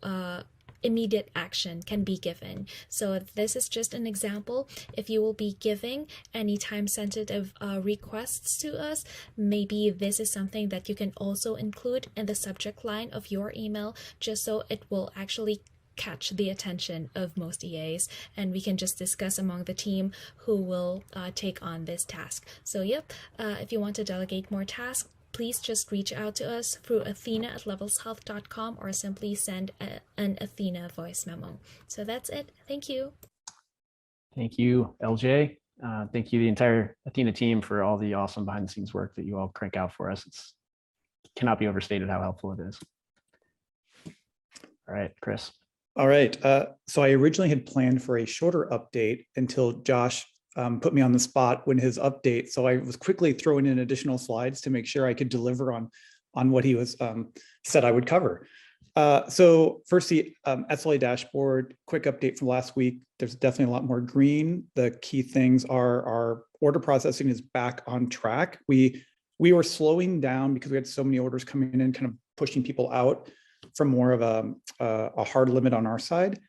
immediate action can be given. So this is just an example. If you will be giving any time-sensitive requests to us, maybe this is something that you can also include in the subject line of your email, just so it will actually catch the attention of most EAs, and we can just discuss among the team who will take on this task. So yep, if you want to delegate more tasks, please just reach out to us through athena@levelshealth.com or simply send an Athena voice memo. So that's it. Thank you.
Thank you, LJ. Thank you, the entire Athena team, for all the awesome behind the scenes work that you all crank out for us. It cannot be overstated how helpful it is. All right, Chris.
All right. So I originally had planned for a shorter update until Josh put me on the spot when his update. So I was quickly throwing in additional slides to make sure I could deliver on what he was said I would cover. So first, the SLA dashboard, quick update from last week. There's definitely a lot more green. The key things are our order processing is back on track. We were slowing down because we had so many orders coming in, kind of pushing people out from more of a hard limit on our side.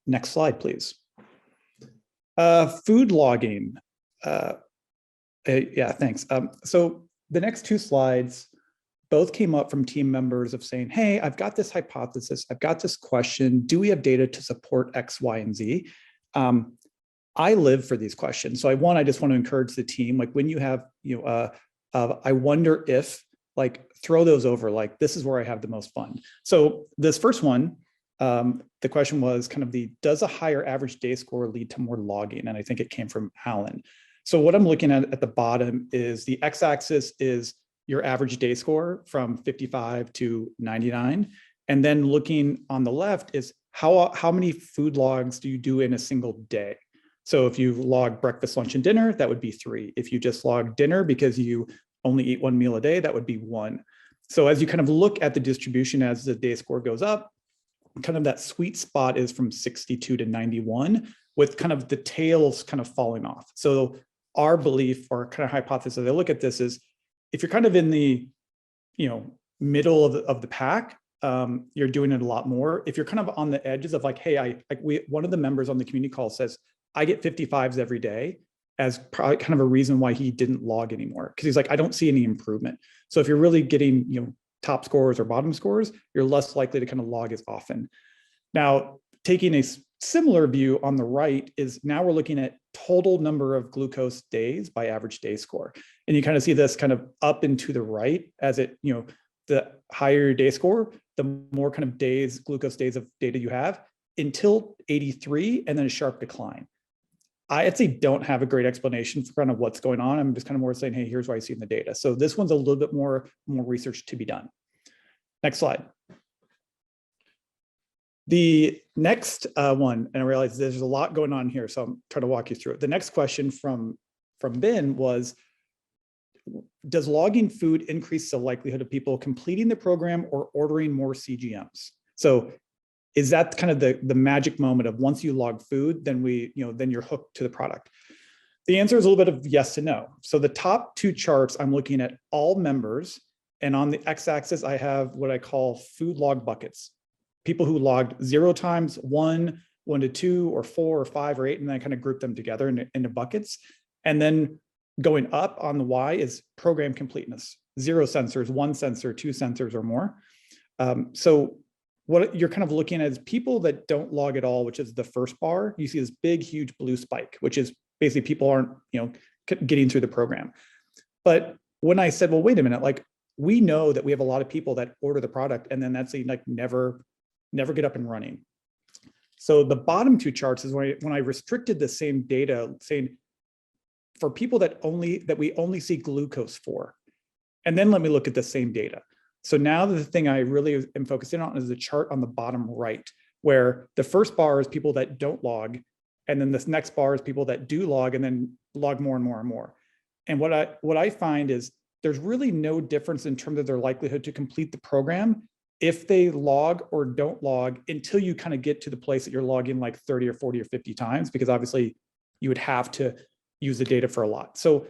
Next slide, please. Food logging. Yeah, thanks. So the next two slides both came up from team members of saying, hey, I've got this hypothesis, I've got this question, do we have data to support X, Y, and Z? I live for these questions. So I just want to encourage the team, like when you have, I wonder if, like, throw those over, like, this is where I have the most fun. So this first one, the question was kind of does a higher average day score lead to more logging? And I think it came from Alan. So what I'm looking at the bottom is the x-axis is your average day score from 55 to 99. And then looking on the left is how many food logs do you do in a single day? So if you log breakfast, lunch, and dinner, that would be 3. If you just log dinner because you only eat 1 meal a day, that would be 1. So as you kind of look at the distribution as the day score goes up, kind of that sweet spot is from 62 to 91, with kind of the tails kind of falling off. So our belief or kind of hypothesis, I look at this is, if you're kind of in the, middle of the pack, you're doing it a lot more. If you're kind of on the edges of like, hey, one of the members on the community call says, I get 55s every day, as probably kind of a reason why he didn't log anymore. Because he's like, I don't see any improvement. So if you're really getting, top scores or bottom scores, you're less likely to kind of log as often. Now, taking a similar view on the right is now we're looking at total number of glucose days by average day score. And you kind of see this kind of up and to the right as it, the higher your day score, the more kind of glucose days of data you have until 83, and then a sharp decline. I actually don't have a great explanation for kind of what's going on. I'm just kind of more saying, hey, here's what I see in the data. So this one's a little bit more research to be done. Next slide. The next one, and I realize there's a lot going on here, so I'm trying to walk you through it. The next question from Ben was, does logging food increase the likelihood of people completing the program or ordering more CGMs? So is that kind of the magic moment of once you log food, then then you're hooked to the product? The answer is a little bit of yes and no. So the top two charts, I'm looking at all members, and on the x-axis, I have what I call food log buckets. People who logged 0 times, 1, 1 to 2, or 4, or 5, or 8, and then I kind of group them together into buckets. And then going up on the Y is program completeness. 0 sensors, 1 sensor, 2 sensors, or more. So what you're kind of looking at is people that don't log at all, which is the first bar. You see this big, huge blue spike, which is basically people aren't, getting through the program. But when I said, well, wait a minute, like we know that we have a lot of people that order the product and then that's like never get up and running. So the bottom two charts is when I restricted the same data, saying for people that we only see glucose for, and then let me look at the same data. So now the thing I really am focusing on is the chart on the bottom right, where the first bar is people that don't log, and then this next bar is people that do log and then log more and more and more. And what I find is there's really no difference in terms of their likelihood to complete the program if they log or don't log until you kind of get to the place that you're logging like 30 or 40 or 50 times, because obviously you would have to use the data for a lot. So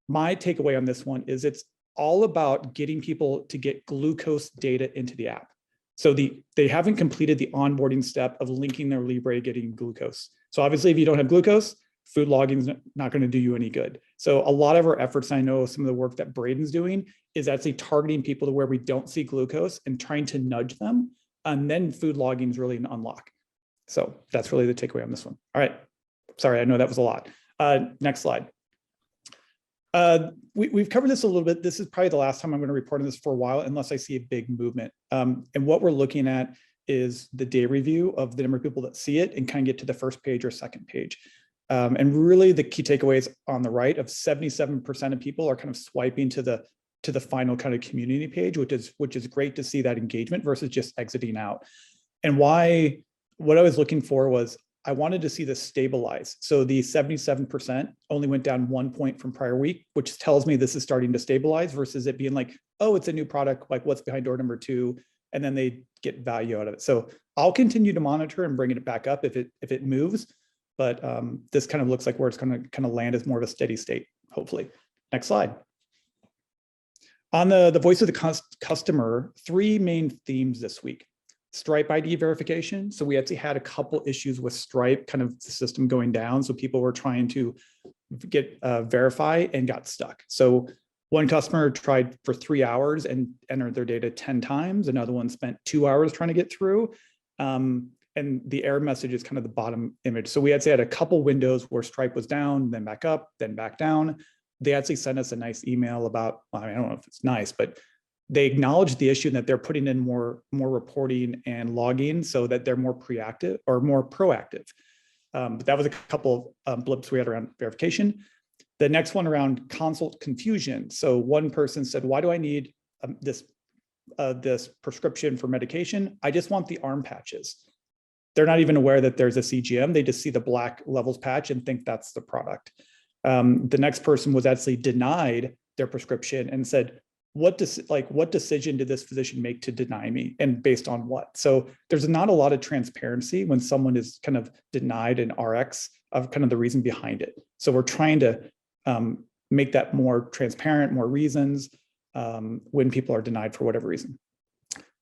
my takeaway on this one is it's all about getting people to get glucose data into the app. So they haven't completed the onboarding step of linking their Libre, getting glucose. So obviously if you don't have glucose, food logging is not going to do you any good. So a lot of our efforts, I know some of the work that Braden's doing is actually targeting people to where we don't see glucose and trying to nudge them. And then food logging is really an unlock. So that's really the takeaway on this one. All right. Sorry, I know that was a lot. Next slide. We've covered this a little bit. This is probably the last time I'm going to report on this for a while, unless I see a big movement. And what we're looking at is the day review of the number of people that see it and kind of get to the first page or second page. And really the key takeaways on the right of 77% of people are kind of swiping to the final kind of community page, which is great to see that engagement versus just exiting out. And what I was looking for was I wanted to see this stabilize. So the 77% only went down 1 point from prior week, which tells me this is starting to stabilize versus it being like, oh, it's a new product, like what's behind door number 2, and then they get value out of it. So I'll continue to monitor and bring it back up if it moves, but this kind of looks like where it's going to kind of land as more of a steady state, hopefully. Next slide. On the voice of the customer, 3 main themes this week. Stripe ID verification. So we actually had a couple issues with Stripe, kind of the system going down. So people were trying to get verify and got stuck. So one customer tried for 3 hours and entered their data 10 times. Another one spent 2 hours trying to get through. And the error message is kind of the bottom image. So we actually had a couple windows where Stripe was down, then back up, then back down. They actually sent us a nice email about, I don't know if it's nice, but they acknowledged the issue and that they're putting in more reporting and logging so that they're more proactive. But that was a couple of blips we had around verification. The next one around consult confusion. So one person said, why do I need this prescription for medication? I just want the arm patches. They're not even aware that there's a CGM. They just see the black levels patch and think that's the product. The next person was actually denied their prescription and said, what decision did this physician make to deny me and based on what? So there's not a lot of transparency when someone is kind of denied an RX of kind of the reason behind it. So we're trying to make that more transparent, more reasons when people are denied for whatever reason.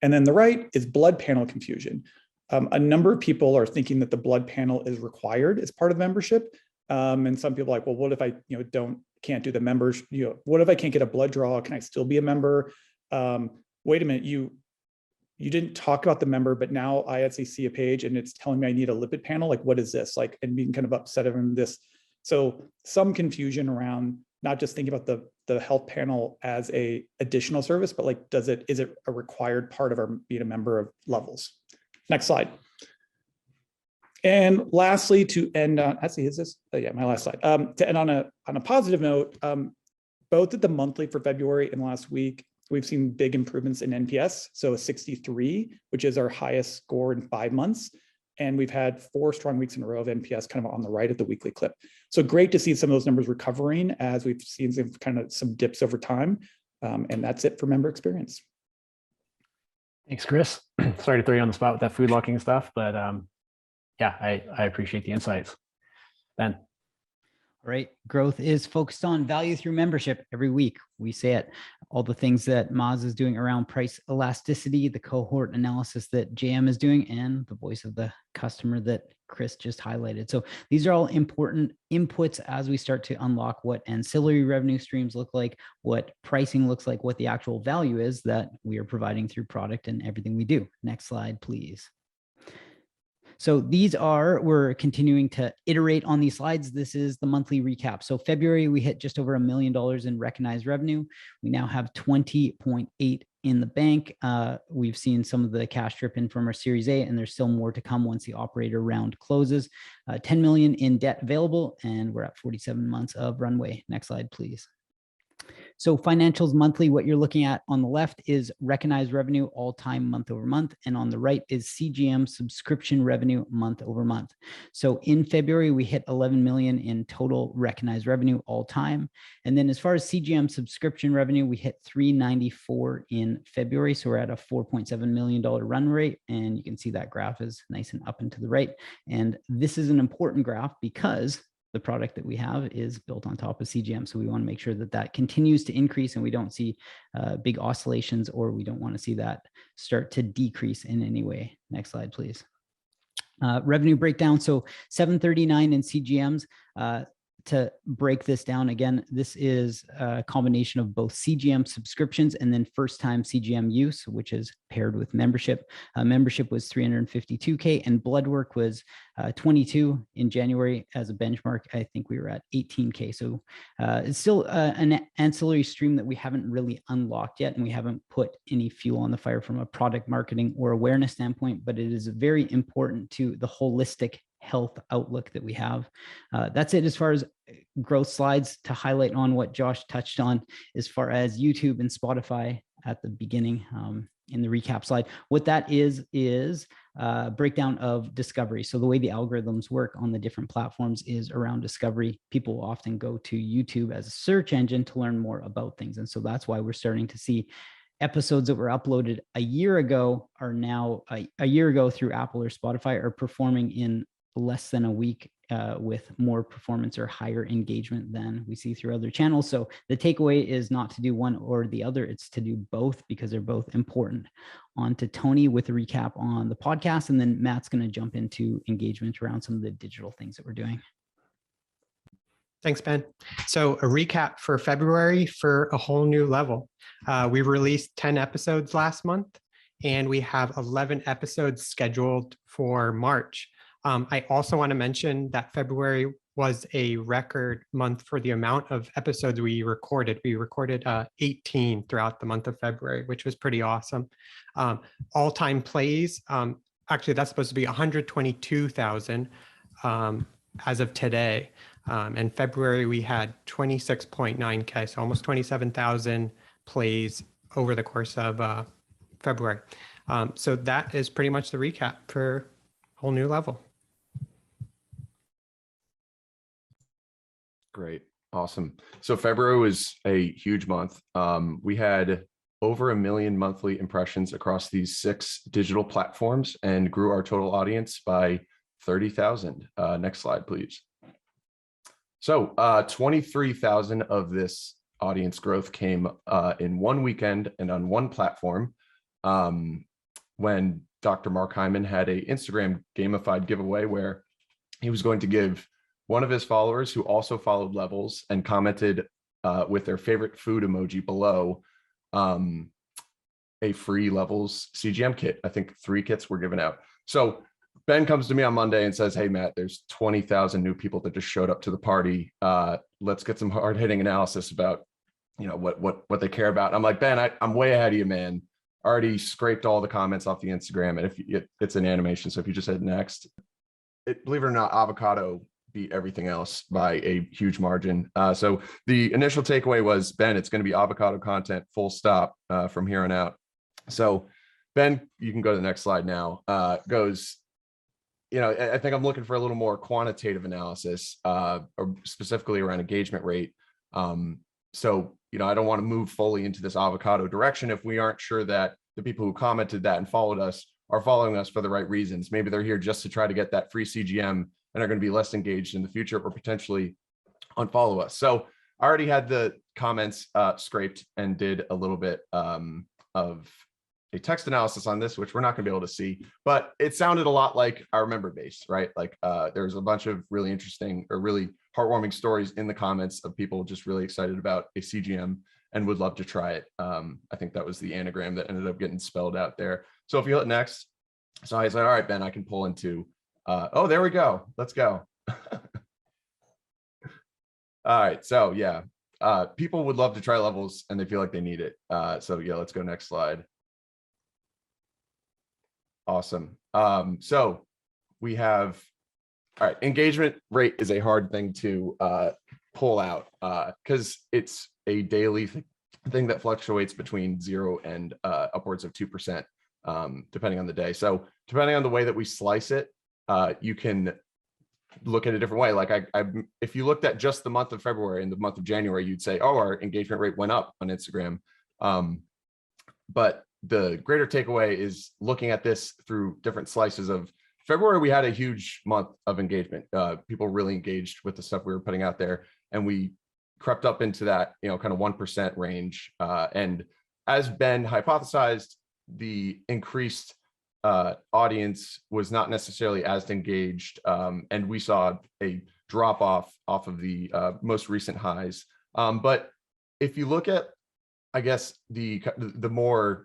And then the right is blood panel confusion. A number of people are thinking that the blood panel is required as part of membership. And some people are like, well, what if I can't do the members, what if I can't get a blood draw? Can I still be a member? Wait a minute, you didn't talk about the member, but now I actually see a page and it's telling me I need a lipid panel. Like, what is this? Like, and being kind of upset of this. So some confusion around not just thinking about the health panel as a additional service, but like, is it a required part of our being a member of levels? Next slide. And lastly, to end on, actually, is this? Oh, yeah, my last slide. To end on a positive note, both at the monthly for February and last week, we've seen big improvements in NPS. So a 63, which is our highest score in 5 months. And we've had 4 strong weeks in a row of NPS kind of on the right at the weekly clip. So great to see some of those numbers recovering as we've seen some dips over time. And that's it for member experience.
Thanks, Chris. Sorry to throw you on the spot with that food locking stuff, but yeah, I appreciate the insights. Ben.
All right. Growth is focused on value through membership. Every week we say it. All the things that Maz is doing around price elasticity, the cohort analysis that JM is doing, and the voice of the customer that Chris just highlighted. So these are all important inputs as we start to unlock what ancillary revenue streams look like, what pricing looks like, what the actual value is that we are providing through product and everything we do. Next slide, please. So we're continuing to iterate on these slides. This is the monthly recap. So February, we hit just over $1 million in recognized revenue. We now have 20.8 in the bank. We've seen some of the cash drip in from our Series A, and there's still more to come once the operator round closes. 10 million in debt available, and we're at 47 months of runway. Next slide, please. So financials monthly, what you're looking at on the left is recognized revenue all time month over month. And on the right is CGM subscription revenue month over month. So in February, we hit 11 million in total recognized revenue all time. And then as far as CGM subscription revenue, we hit 394 in February. So we're at a $4.7 million run rate. And you can see that graph is nice and up and to the right. And this is an important graph because the product that we have is built on top of CGM. So we want to make sure that that continues to increase and we don't see big oscillations, or we don't want to see that start to decrease in any way. Next slide, please. Revenue breakdown. So 739 in CGMs. To break this down again, this is a combination of both CGM subscriptions and then first-time CGM use, which is paired with membership. Membership was 352K and blood work was 22 in January as a benchmark. I think we were at 18K. So it's still an ancillary stream that we haven't really unlocked yet, and we haven't put any fuel on the fire from a product marketing or awareness standpoint, but it is very important to the holistic health outlook that we have. That's it as far as growth slides. To highlight on what Josh touched on as far as YouTube and Spotify at the beginning in the recap slide. What that is breakdown of discovery. So the way the algorithms work on the different platforms is around discovery. People often go to YouTube as a search engine to learn more about things. And so that's why we're starting to see episodes that were uploaded a year ago are now a year ago through Apple or Spotify are performing in less than a week with more performance or higher engagement than we see through other channels. So the takeaway is not to do one or the other, it's to do both because they're both important. On to Tony with a recap on the podcast, and then Matt's going to jump into engagement around some of the digital things that we're doing.
Thanks, Ben. So a recap for February for a whole new level. We released 10 episodes last month, and we have 11 episodes scheduled for March. I also want to mention that February was a record month for the amount of episodes we recorded. We recorded 18 throughout the month of February, which was pretty awesome. All-time plays, actually that's supposed to be 122,000 as of today. In February, we had 26.9K, so almost 27,000 plays over the course of February. So that is pretty much the recap for whole new level.
Great. Awesome. So February was a huge month. We had over 1 million monthly impressions across these 6 digital platforms and grew our total audience by 30,000. Next slide, please. So 23,000 of this audience growth came in one weekend and on one platform when Dr. Mark Hyman had an Instagram gamified giveaway where he was going to give one of his followers who also followed Levels and commented with their favorite food emoji below a free Levels CGM kit. I think 3 kits were given out. So Ben comes to me on Monday and says, hey, Matt, there's 20,000 new people that just showed up to the party. Let's get some hard hitting analysis about, what they care about. I'm like, Ben, I'm way ahead of you, man. Already scraped all the comments off the Instagram. And if it's an animation. So if you just hit next, believe it or not, avocado beat everything else by a huge margin. So the initial takeaway was, Ben, it's going to be avocado content, full stop from here on out. So Ben, you can go to the next slide now, goes, I think I'm looking for a little more quantitative analysis, or specifically around engagement rate. So, I don't want to move fully into this avocado direction if we aren't sure that the people who commented that and followed us are following us for the right reasons. Maybe they're here just to try to get that free CGM and are going to be less engaged in the future or potentially unfollow us. So I already had the comments scraped and did a little bit of a text analysis on this, which we're not going to be able to see, but it sounded a lot like our member base, right? Like there's a bunch of really interesting or really heartwarming stories in the comments of people just really excited about a CGM and would love to try it. I think that was the anagram that ended up getting spelled out there. So if you hit next, so I said, all right, Ben, I can pull into, oh, there we go. Let's go. All right. So yeah, people would love to try Levels and they feel like they need it. So yeah, let's go next slide. Awesome. So we have, all right, engagement rate is a hard thing to pull out because it's a daily thing that fluctuates between 0 and upwards of 2%, depending on the day. So depending on the way that we slice it, you can look at a different way. Like if you looked at just the month of February and the month of January, you'd say, oh, our engagement rate went up on Instagram. But the greater takeaway is looking at this through different slices of February. We had a huge month of engagement. People really engaged with the stuff we were putting out there, and we crept up into that, kind of 1% range. And as Ben hypothesized, the increased audience was not necessarily as engaged, and we saw a drop off of the most recent highs. But if you look at, I guess, the more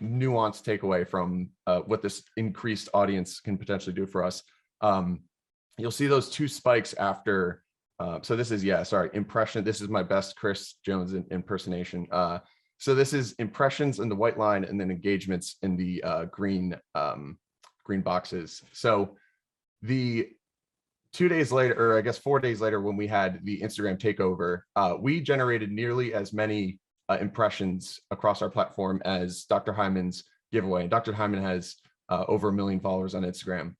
nuanced takeaway from what this increased audience can potentially do for us, you'll see those 2 spikes after. So this is, impression. This is my best Chris Jones impersonation. So this is impressions in the white line and then engagements in the green boxes. So the 2 days later, or I guess 4 days later, when we had the Instagram takeover, we generated nearly as many impressions across our platform as Dr. Hyman's giveaway. And Dr. Hyman has over 1 million followers on Instagram.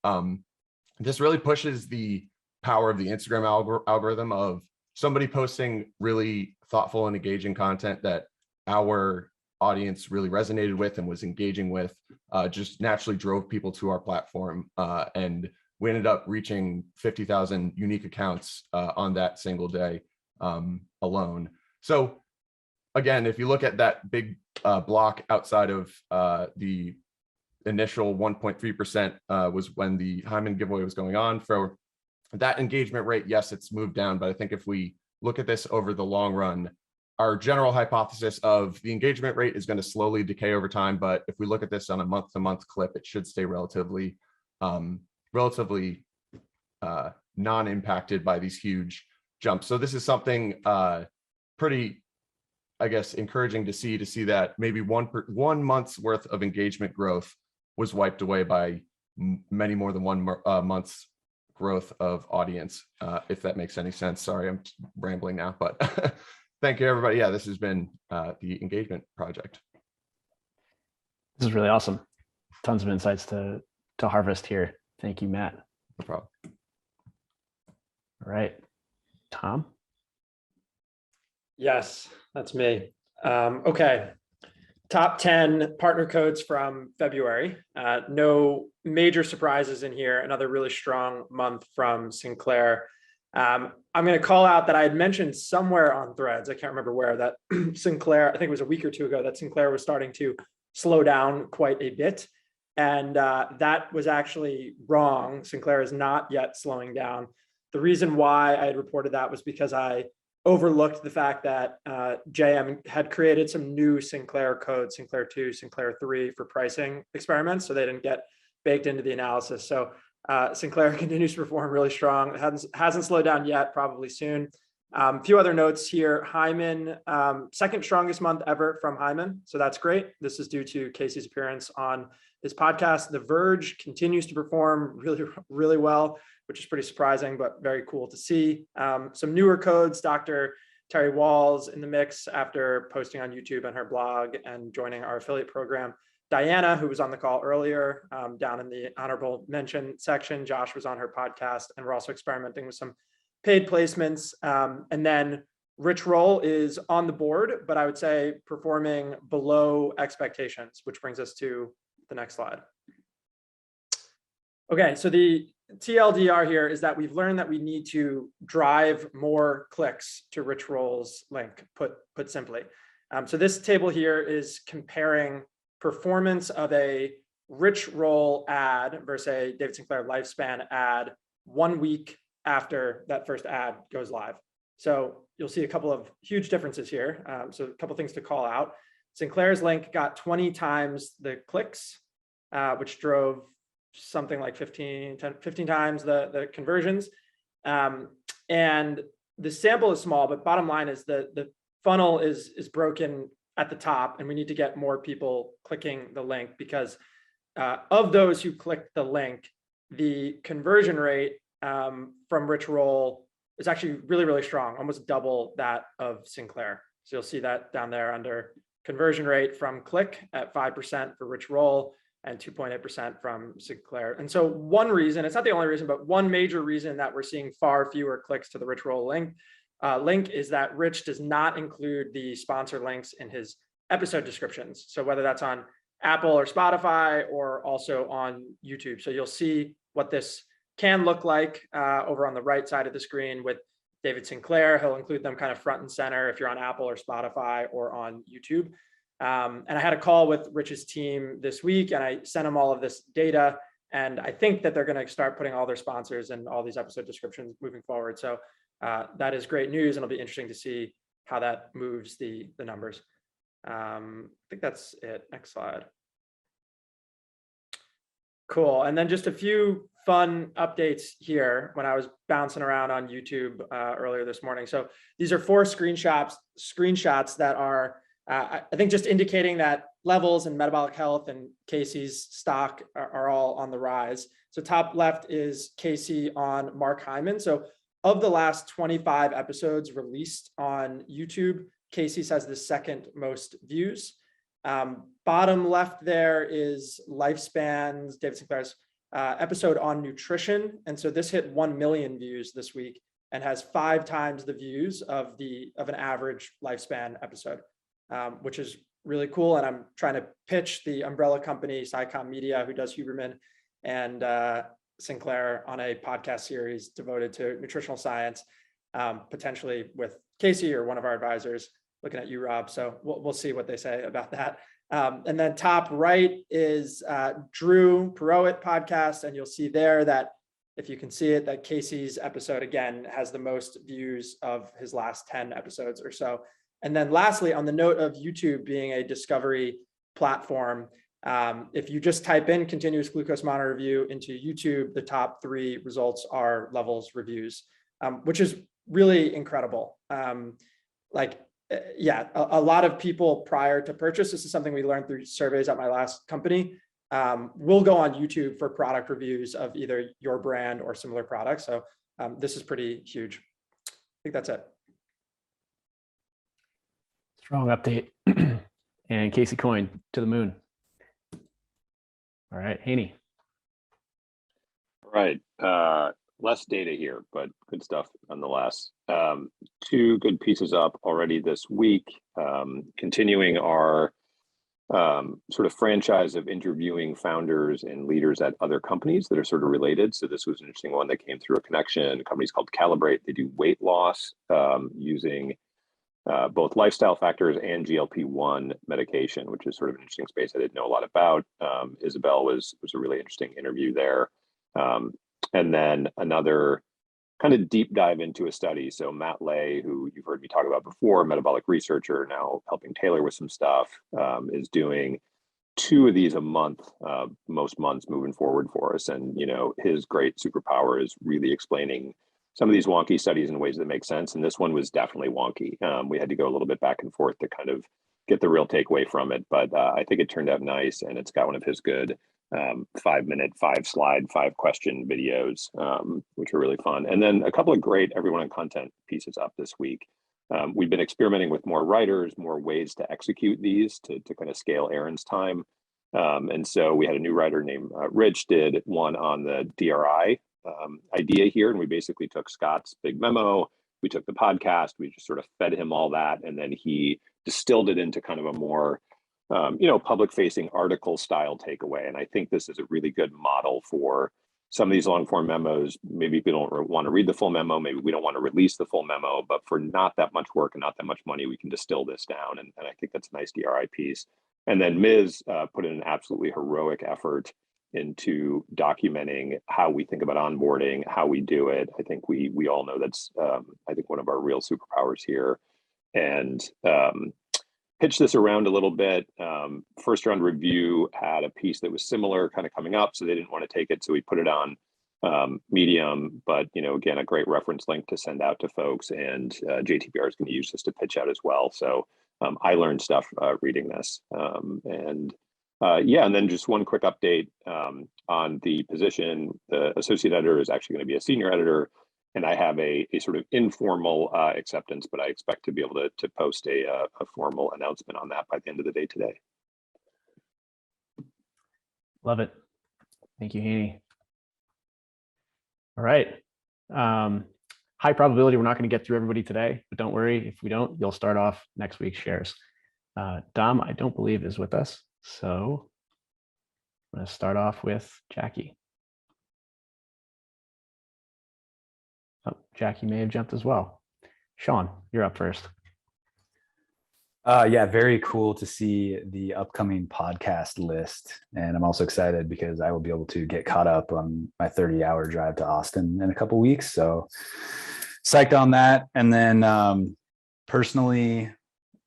This really pushes the power of the Instagram algorithm of somebody posting really thoughtful and engaging content that our audience really resonated with and was engaging with, just naturally drove people to our platform. And we ended up reaching 50,000 unique accounts on that single day alone. So again, if you look at that big block outside of the initial 1.3% was when the Hyman giveaway was going on. For that engagement rate, yes, it's moved down, but I think if we look at this over the long run, our general hypothesis of the engagement rate is going to slowly decay over time. But if we look at this on a month-to-month clip, it should stay relatively non-impacted by these huge jumps. So this is something pretty, I guess, encouraging to see that maybe one month's worth of engagement growth was wiped away by many more than one month's growth of audience, if that makes any sense. Sorry, I'm rambling now, but thank you, everybody. Yeah, this has been the engagement project.
This is really awesome. Tons of insights to harvest here. Thank you, Matt.
No problem.
All right, Tom.
Yes, that's me. Okay. Top 10 partner codes from February. No major surprises in here. Another really strong month from Sinclair. I'm going to call out that I had mentioned somewhere on Threads, I can't remember where, that Sinclair, I think it was a week or two ago, that Sinclair was starting to slow down quite a bit. And that was actually wrong. Sinclair is not yet slowing down. The reason why I had reported that was because I overlooked the fact that JM had created some new Sinclair codes, Sinclair 2, Sinclair 3 for pricing experiments. So they didn't get baked into the analysis. So Sinclair continues to perform really strong. It hasn't slowed down yet, probably soon. A few other notes here. Hyman, second strongest month ever from Hyman. So that's great. This is due to Casey's appearance on his podcast. The Verge continues to perform really, really well, which is pretty surprising, but very cool to see. Some newer codes, Dr. Terry Walls in the mix after posting on YouTube and her blog and joining our affiliate program. Diana, who was on the call earlier, down in the honorable mention section. Josh was on her podcast, and we're also experimenting with some paid placements. And then Rich Roll is on the board, but I would say performing below expectations, which brings us to the next slide. Okay, so the TLDR here is that we've learned that we need to drive more clicks to Rich Roll's link, put simply. So this table here is comparing performance of a Rich Roll ad versus a David Sinclair lifespan ad 1 week after that first ad goes live. So you'll see a couple of huge differences here. So a couple of things to call out. Sinclair's link got 20 times the clicks, which drove something like 15 times the conversions. And the sample is small, but bottom line is the funnel is broken at the top, and we need to get more people clicking the link because of those who clicked the link, the conversion rate from Rich Roll is actually really, really strong, almost double that of Sinclair. So you'll see that down there under conversion rate from click at 5% for Rich Roll and 2.8% from Sinclair. And so one reason, it's not the only reason, but one major reason that we're seeing far fewer clicks to the Rich Roll link is that Rich does not include the sponsor links in his episode descriptions. So whether that's on Apple or Spotify or also on YouTube. So you'll see what this can look like over on the right side of the screen with David Sinclair. He'll include them kind of front and center if you're on Apple or Spotify or on YouTube. And I had a call with Rich's team this week, and I sent them all of this data. And I think that they're going to start putting all their sponsors in all these episode descriptions moving forward. So that is great news, and it'll be interesting to see how that moves the numbers. I think that's it. Next slide. Cool. And then just a few fun updates here when I was bouncing around on YouTube earlier this morning. So these are 4 screenshots that are I think just indicating that Levels and Metabolic Health and Casey's stock are all on the rise. So top left is Casey on Mark Hyman. So of the last 25 episodes released on YouTube, Casey's has the second most views. Bottom left there is Lifespan's, David Sinclair's episode on nutrition. And so this hit 1 million views this week and has 5 times the views of an average Lifespan episode, which is really cool. And I'm trying to pitch the umbrella company, SciComm Media, who does Huberman and Sinclair on a podcast series devoted to nutritional science, potentially with Casey or one of our advisors. Looking at you, Rob. So we'll see what they say about that. And then top right is Drew Perowit podcast. And you'll see there that, if you can see it, that Casey's episode, again, has the most views of his last 10 episodes or so. And then lastly, on the note of YouTube being a discovery platform, if you just type in continuous glucose monitor review into YouTube, the top 3 results are Levels reviews, which is really incredible. A lot of people prior to purchase, this is something we learned through surveys at my last company, will go on YouTube for product reviews of either your brand or similar products. So this is pretty huge. I think that's it.
Strong update. And Casey Coyne to the moon. All right, Haney.
All right. Less data here, but good stuff nonetheless. 2 good pieces up already this week, continuing our sort of franchise of interviewing founders and leaders at other companies that are sort of related. So this was an interesting one that came through a connection. A company's called Calibrate. They do weight loss using both lifestyle factors and GLP-1 medication, which is sort of an interesting space I didn't know a lot about. Isabel was a really interesting interview there. And then another kind of deep dive into a study. So Matt Lay, who you've heard me talk about before, metabolic researcher, now helping Taylor with some stuff, is doing 2 of these a month, most months moving forward for us. And, you know, his great superpower is really explaining some of these wonky studies in ways that make sense. And this one was definitely wonky. We had to go a little bit back and forth to kind of get the real takeaway from it. But I think it turned out nice, and it's got one of his good 5-minute, 5-slide, 5-question videos, which are really fun. And then a couple of great Everyone on Content pieces up this week. We've been experimenting with more writers, more ways to execute these to kind of scale Aaron's time. And so we had a new writer named Rich did one on the DRI idea here. And we basically took Scott's big memo. We took the podcast, we just sort of fed him all that. And then he distilled it into kind of a more public facing article style takeaway. And I think this is a really good model for some of these long form memos. Maybe we don't want to read the full memo. Maybe we don't want to release the full memo, but for not that much work and not that much money, we can distill this down. And I think that's a nice DRI piece. And then Ms. Put in an absolutely heroic effort into documenting how we think about onboarding, how we do it. I think we all know that's, I think, one of our real superpowers here. And pitch this around a little bit. First Round Review had a piece that was similar kind of coming up, so they didn't want to take it. So we put it on Medium, but, again, a great reference link to send out to folks. And JTBR is going to use this to pitch out as well. So I learned stuff reading this. And then just one quick update on the position. The associate editor is actually going to be a senior editor. And I have a sort of informal acceptance, but I expect to be able to post a formal announcement on that by the end of the day today.
Love it. Thank you, Haney. All right. High probability we're not going to get through everybody today, but don't worry. If we don't, you'll start off next week's shares. Dom, I don't believe, is with us. So I'm going to start off with Jackie. Oh, Jackie may have jumped as well. Sean, you're up first.
Yeah, very cool to see the upcoming podcast list. And I'm also excited because I will be able to get caught up on my 30-hour drive to Austin in a couple weeks. So psyched on that. And then personally, I'm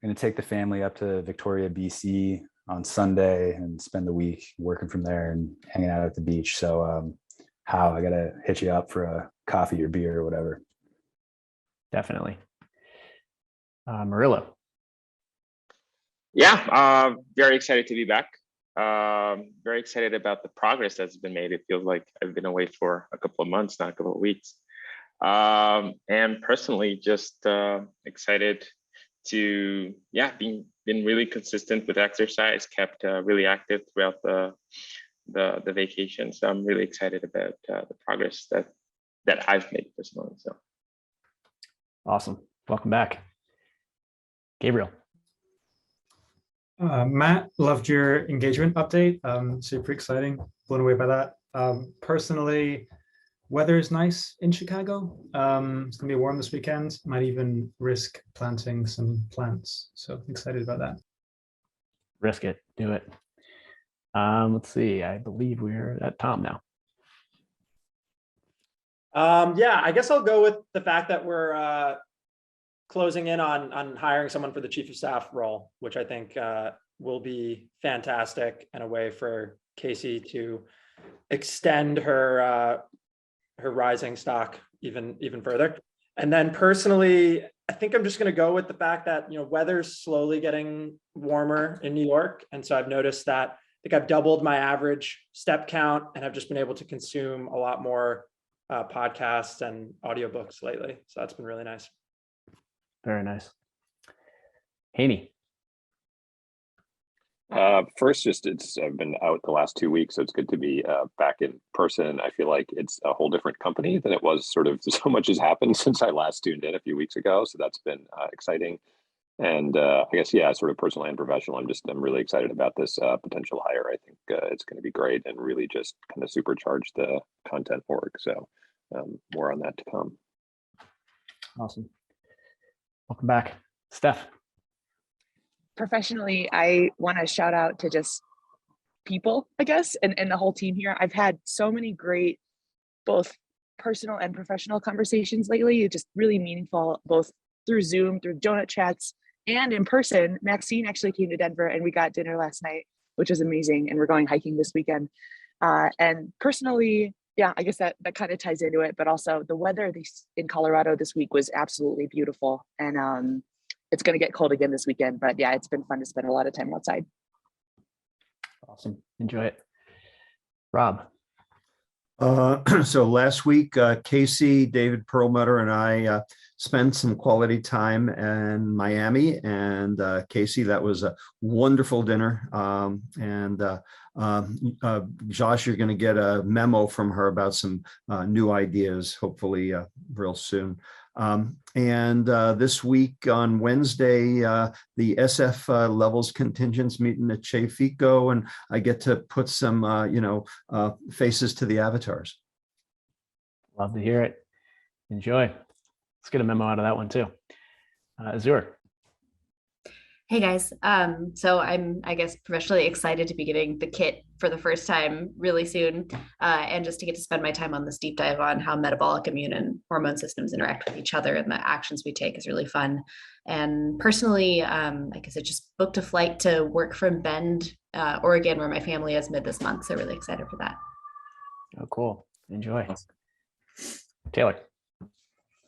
going to take the family up to Victoria, BC on Sunday and spend the week working from there and hanging out at the beach. So I got to hit you up for a coffee or beer or whatever.
Definitely. Murillo.
Very excited to be back. Very excited about the progress that's been made. It feels like I've been away for a couple of months, not a couple of weeks. And personally, just excited to been really consistent with exercise, kept really active throughout the vacation. So I'm really excited about the progress that I've made personally. So
awesome. Welcome back. Gabriel.
Matt, loved your engagement update. Super exciting, blown away by that. Personally, weather is nice in Chicago. It's gonna be warm this weekend. Might even risk planting some plants. So excited about that.
Risk it, do it. Let's see, I believe we're at Tom now.
Yeah, I guess I'll go with the fact that we're closing in on hiring someone for the chief of staff role, which I think will be fantastic and a way for Casey to extend her her rising stock even further. And then personally, I think I'm just going to go with the fact that weather's slowly getting warmer in New York, and so I've noticed that I think I've doubled my average step count, and I've just been able to consume a lot more podcasts and audiobooks lately. So that's been really nice.
Very nice. Haney.
First, I've been out the last 2 weeks, so it's good to be back in person. I feel like it's a whole different company than it was. Sort of so much has happened since I last tuned in a few weeks ago, so that's been exciting. And I guess sort of personal and professional. I'm really excited about this potential hire. I think it's going to be great and really just kind of supercharge the content org. So more on that to come.
Awesome. Welcome back, Steph.
Professionally, I want to shout out to just people, I guess, and the whole team here. I've had so many great, both personal and professional conversations lately, just really meaningful, both through Zoom, through donut chats, and in person. Maxine actually came to Denver and we got dinner last night, which was amazing. And we're going hiking this weekend. And personally, I guess that kind of ties into it, but also the weather in Colorado this week was absolutely beautiful. And it's going to get cold again this weekend, but it's been fun to spend a lot of time outside.
Awesome. Enjoy it. Rob.
So last week, Casey, David Perlmutter, and I spent some quality time in Miami. And Casey, that was a wonderful dinner. Josh, you're going to get a memo from her about some new ideas, hopefully real soon. This week on Wednesday, the SF levels contingents meeting at Che Fico, and I get to put some, faces to the avatars.
Love to hear it. Enjoy. Let's get a memo out of that one too. Azur.
Hey guys, so I'm, I guess, professionally excited to be getting the kit for the first time really soon, and just to get to spend my time on this deep dive on how metabolic, immune, and hormone systems interact with each other and the actions we take is really fun. And personally, I guess I just booked a flight to work from Bend, Oregon, where my family is this month, so really excited for that.
Oh, cool. Enjoy. Taylor.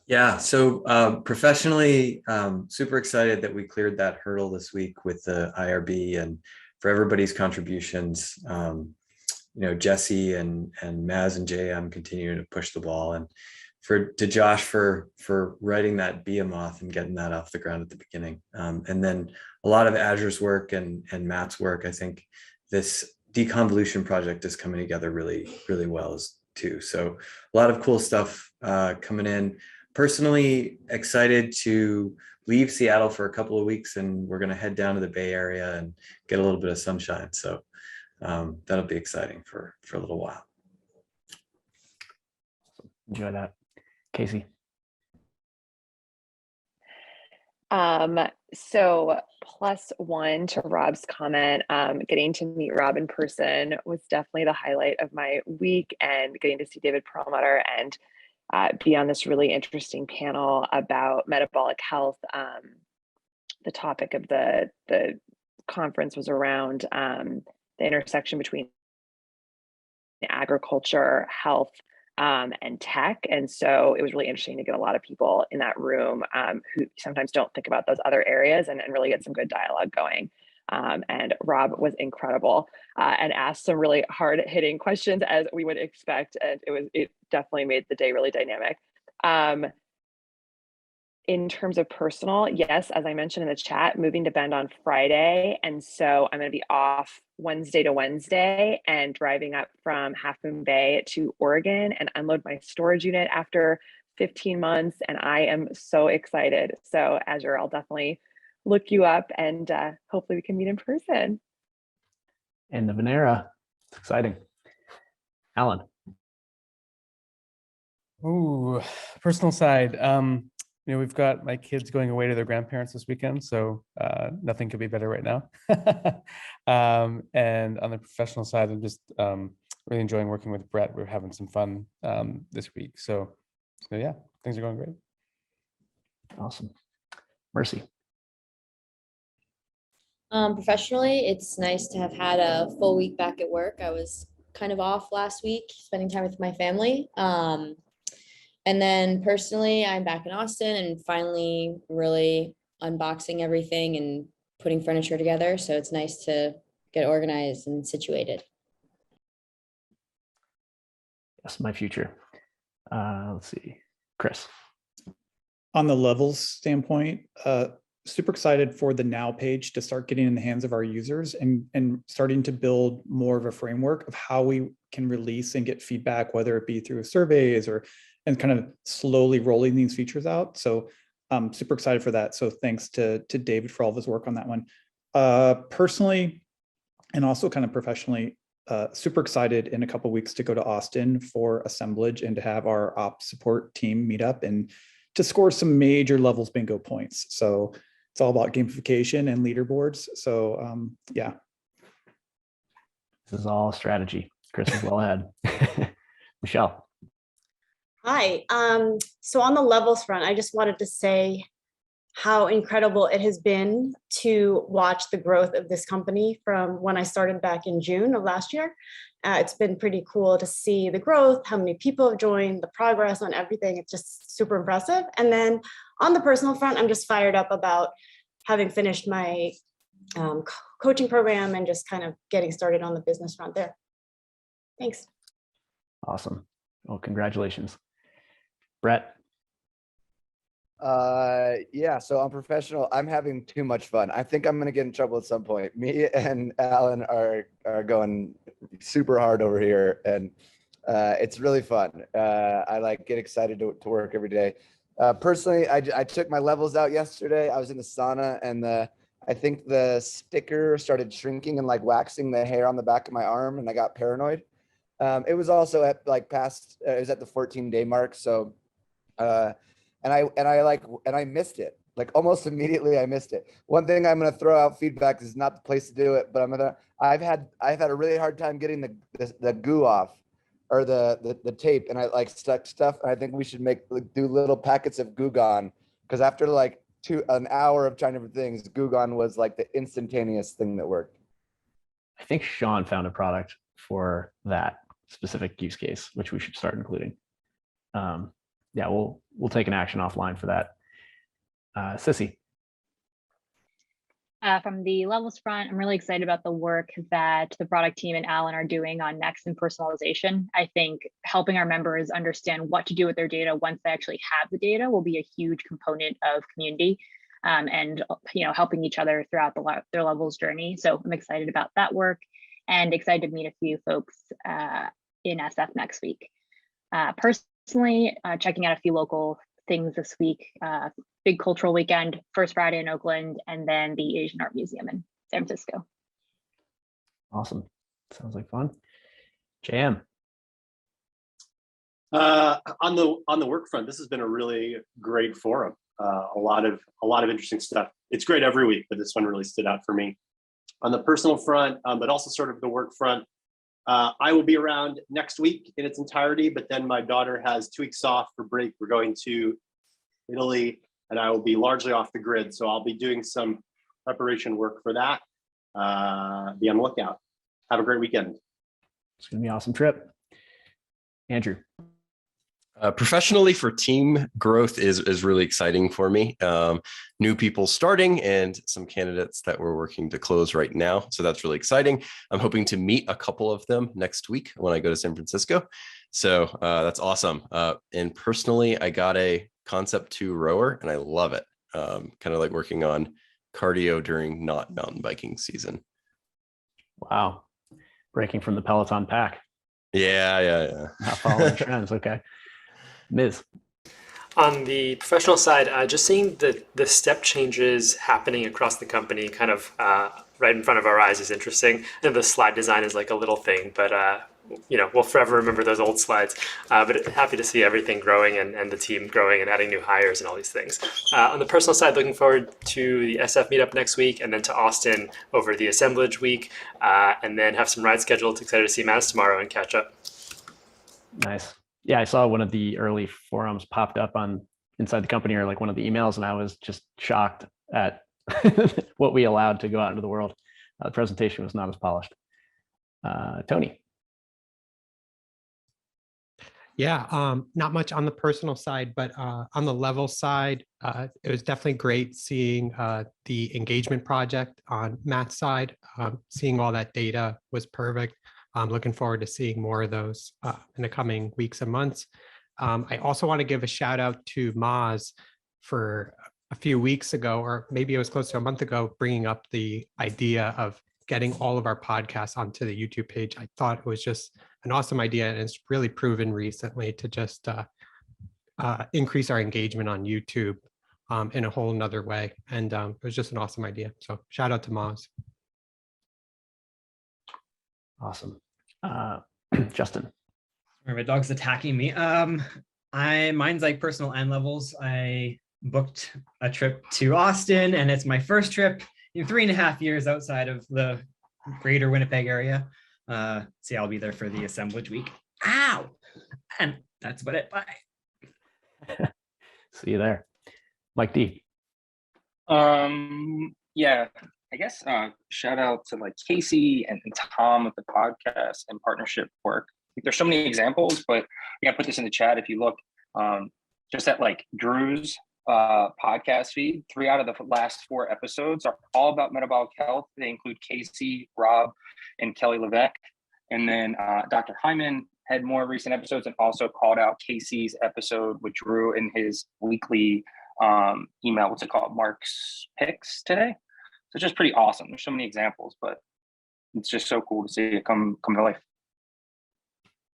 Yeah, so professionally, super excited that we cleared that hurdle this week with the IRB, and for everybody's contributions. Jesse and Maz and JM continuing to push the ball, and to Josh for writing that Behemoth and getting that off the ground at the beginning. And then a lot of Azure's work and Matt's work. I think this deconvolution project is coming together really, really well too. So a lot of cool stuff coming in. Personally excited to leave Seattle for a couple of weeks, and we're going to head down to the Bay Area and get a little bit of sunshine. So that'll be exciting for a little while.
Enjoy that. Casey.
So +1 to Rob's comment, getting to meet Rob in person was definitely the highlight of my week, and getting to see David Perlmutter and be on this really interesting panel about metabolic health. The topic of the conference was around the intersection between agriculture, health, and tech. And so it was really interesting to get a lot of people in that room who sometimes don't think about those other areas, and really get some good dialogue going.
And Rob was incredible and asked some really hard hitting questions as we would expect. And it definitely made the day really dynamic. In terms of personal, yes, as I mentioned in the chat, moving to Bend on Friday. And so I'm going to be off Wednesday to Wednesday and driving up from Half Moon Bay to Oregon and unload my storage unit after 15 months. And I am so excited. So Azure, I'll definitely look you up and hopefully we can meet in person.
And the Venera, it's exciting. Alan.
Ooh, personal side. We've got my kids going away to their grandparents this weekend, so nothing could be better right now. And on the professional side, I'm just really enjoying working with Brett. We're having some fun this week. So yeah, things are going great.
Awesome. Mercy.
Professionally, it's nice to have had a full week back at work. I was kind of off last week, spending time with my family. And then personally, I'm back in Austin and finally really unboxing everything and putting furniture together. So it's nice to get organized and situated.
That's my future. Let's see, Chris.
On the levels standpoint, super excited for the Now page to start getting in the hands of our users and starting to build more of a framework of how we can release and get feedback, whether it be through surveys and kind of slowly rolling these features out. So I'm super excited for that. So thanks to David for all of his work on that one. Personally, and also kind of professionally, super excited in a couple of weeks to go to Austin for assemblage and to have our ops support team meet up and to score some major levels bingo points. So it's all about gamification and leaderboards. So yeah.
This is all strategy. Chris is well ahead. Michelle.
Hi. So on the levels front, I just wanted to say how incredible it has been to watch the growth of this company from when I started back in June of last year. It's been pretty cool to see the growth, how many people have joined, the progress on everything. It's just super impressive. And then on the personal front, I'm just fired up about having finished my coaching program and just kind of getting started on the business front there. Thanks.
Awesome. Well, congratulations. Brett.
Yeah, so I'm professional. I'm having too much fun. I think I'm gonna get in trouble at some point. Me and Alan are going super hard over here, and it's really fun. I like get excited to work every day. Personally, I took my levels out yesterday. I was in the sauna, and I think the sticker started shrinking and like waxing the hair on the back of my arm, and I got paranoid. It was also at like past. It was at the 14-day mark, so. And I missed it. Like almost immediately I missed it. One thing I'm going to throw out feedback is not the place to do it, but I've had a really hard time getting the goo off or the tape, and I like stuck stuff. And I think we should do little packets of Goo Gone, because after like an hour of trying different things, Goo Gone was like the instantaneous thing that worked.
I think Sean found a product for that specific use case, which we should start including. Yeah, we'll take an action offline for that. Sissy.
From the levels front, I'm really excited about the work that the product team and Alan are doing on next and personalization. I think helping our members understand what to do with their data once they actually have the data will be a huge component of community and helping each other throughout their levels journey. So I'm excited about that work and excited to meet a few folks in SF next week. Personally, checking out a few local things this week, big cultural weekend, First Friday in Oakland, and then the Asian Art Museum in San Francisco.
Awesome. Sounds like fun. JM.
On the work front, this has been a really great forum. A lot of interesting stuff. It's great every week, but this one really stood out for me. On the personal front, but also sort of the work front, I will be around next week in its entirety, but then my daughter has 2 weeks off for break. We're going to Italy, and I will be largely off the grid. So I'll be doing some preparation work for that. Be on the lookout. Have a great weekend.
It's going to be an awesome trip. Andrew.
Professionally, for team growth is really exciting for me. New people starting and some candidates that we're working to close right now. So that's really exciting. I'm hoping to meet a couple of them next week when I go to San Francisco. So that's awesome. And personally, I got a Concept 2 rower and I love it. Kind of like working on cardio during not mountain biking season.
Wow. Breaking from the Peloton pack.
Yeah.
Not following trends. Okay. Ms.
On the professional side, just seeing the step changes happening across the company kind of right in front of our eyes is interesting. And the slide design is like a little thing, but we'll forever remember those old slides. But happy to see everything growing and the team growing and adding new hires and all these things. On the personal side, looking forward to the SF meetup next week and then to Austin over the assemblage week, and then have some rides scheduled. Excited to see Mass tomorrow and catch up.
Nice. Yeah, I saw one of the early forums popped up on inside the company or like one of the emails, and I was just shocked at what we allowed to go out into the world. The presentation was not as polished. Tony.
Yeah, not much on the personal side, but on the level side, it was definitely great seeing the engagement project on Matt's side. Seeing all that data was perfect. I'm looking forward to seeing more of those in the coming weeks and months. I also want to give a shout out to Maz for a few weeks ago, or maybe it was close to a month ago, bringing up the idea of getting all of our podcasts onto the YouTube page. I thought it was just an awesome idea, and it's really proven recently to just increase our engagement on YouTube in a whole nother way. And it was just an awesome idea. So shout out to Maz.
Awesome. Justin.
My dog's attacking me. Mine's like personal and levels. I booked a trip to Austin, and it's my first trip in 3.5 years outside of the greater Winnipeg area. See, I'll be there for the assemblage week. Ow! And that's about it. Bye.
See you there. Mike D.
Yeah, I guess shout out to like Casey and Tom with the podcast and partnership work. There's so many examples, but yeah, put this in the chat if you look just at like Drew's podcast feed. 3 out of the last 4 episodes are all about metabolic health. They include Casey, Rob, and Kelly Levesque. And then Dr. Hyman had more recent episodes and also called out Casey's episode with Drew in his weekly email. What's it called? Mark's Picks today. So it's just pretty awesome. There's so many examples, but it's just so cool to see it come to life.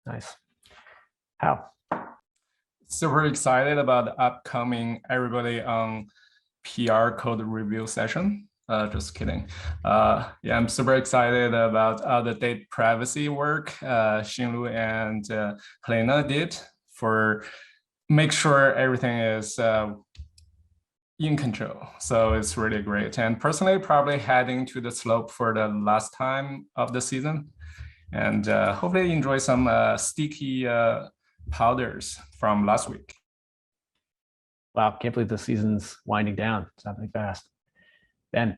Nice. How?
Super excited about the upcoming Everybody on PR code review session. Just kidding. Yeah, I'm super excited about the data privacy work Xinlu and Helena did for make sure everything is in control. So it's really great. And personally, probably heading to the slope for the last time of the season. And hopefully enjoy some sticky powders from last week.
Wow, can't believe the season's winding down. It's happening fast. Ben.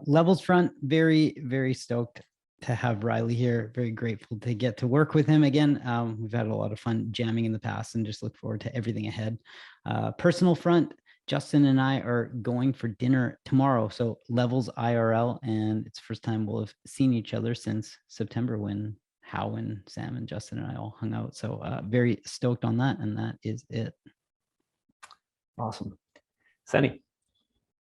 Levels front, very, very stoked to have Riley here. Very grateful to get to work with him again. We've had a lot of fun jamming in the past and just look forward to everything ahead. Personal front, Justin and I are going for dinner tomorrow. So Levels IRL, and it's the first time we'll have seen each other since September when How and Sam and Justin and I all hung out. So very stoked on that. And that is it.
Awesome. Senny.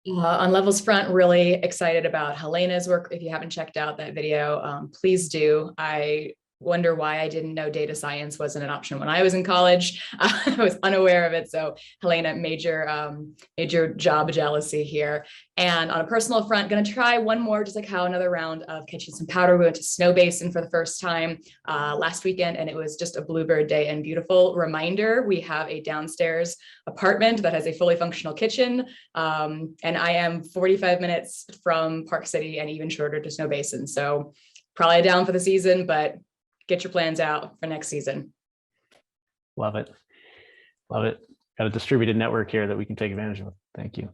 On Levels front, really excited about Helena's work. If you haven't checked out that video, please do. I wonder why I didn't know data science wasn't an option when I was in college. I was unaware of it. So Helena, major job jealousy here. And on a personal front, going to try one more, just like how another round of catching some powder. We went to Snow Basin for the first time last weekend, and it was just a bluebird day and beautiful. Reminder, we have a downstairs apartment that has a fully functional kitchen. And I am 45 minutes from Park City and even shorter to Snow Basin. So probably down for the season, but get your plans out for next season.
Love it. Love it. Got a distributed network here that we can take advantage of. Thank you.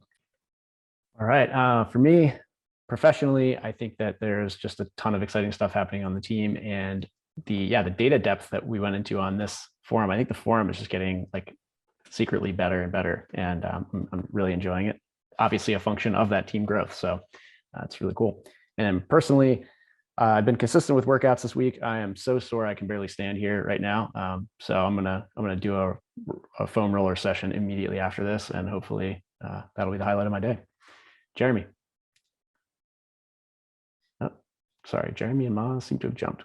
All right. For me, professionally, I think that there's just a ton of exciting stuff happening on the team, and the data depth that we went into on this forum. I think the forum is just getting like secretly better and better, and I'm really enjoying it. Obviously a function of that team growth. So it's really cool. And then personally, I've been consistent with workouts this week. I am so sore I can barely stand here right now. So I'm gonna do a foam roller session immediately after this, and hopefully that'll be the highlight of my day. Jeremy. Oh, sorry, Jeremy and Ma seem to have jumped.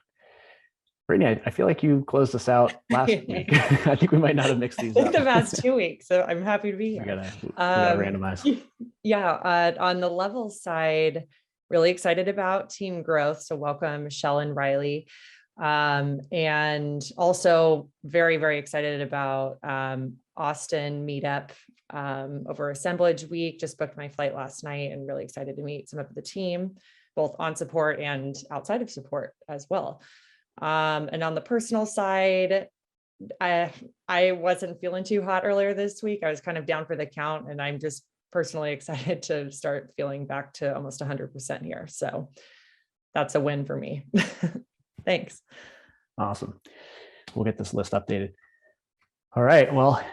Brittany, I feel like you closed us out last week. I think we might not have mixed these up.
The past 2 weeks, so I'm happy to be here.
We gotta randomize.
Yeah, on the level side, really excited about team growth. So welcome, Michelle and Riley. And also very, very excited about Austin meetup over Assemblage Week. Just booked my flight last night and really excited to meet some of the team, both on support and outside of support as well. And on the personal side, I wasn't feeling too hot earlier this week. I was kind of down for the count, and I'm just personally excited to start feeling back to almost 100% here. So that's a win for me. Thanks.
Awesome. We'll get this list updated. All right. Well,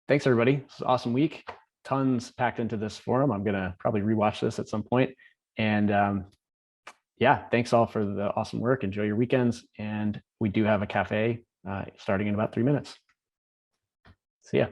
thanks everybody. It's an awesome week. Tons packed into this forum. I'm gonna probably rewatch this at some point. And yeah, thanks all for the awesome work. Enjoy your weekends. And we do have a cafe starting in about 3 minutes. See ya.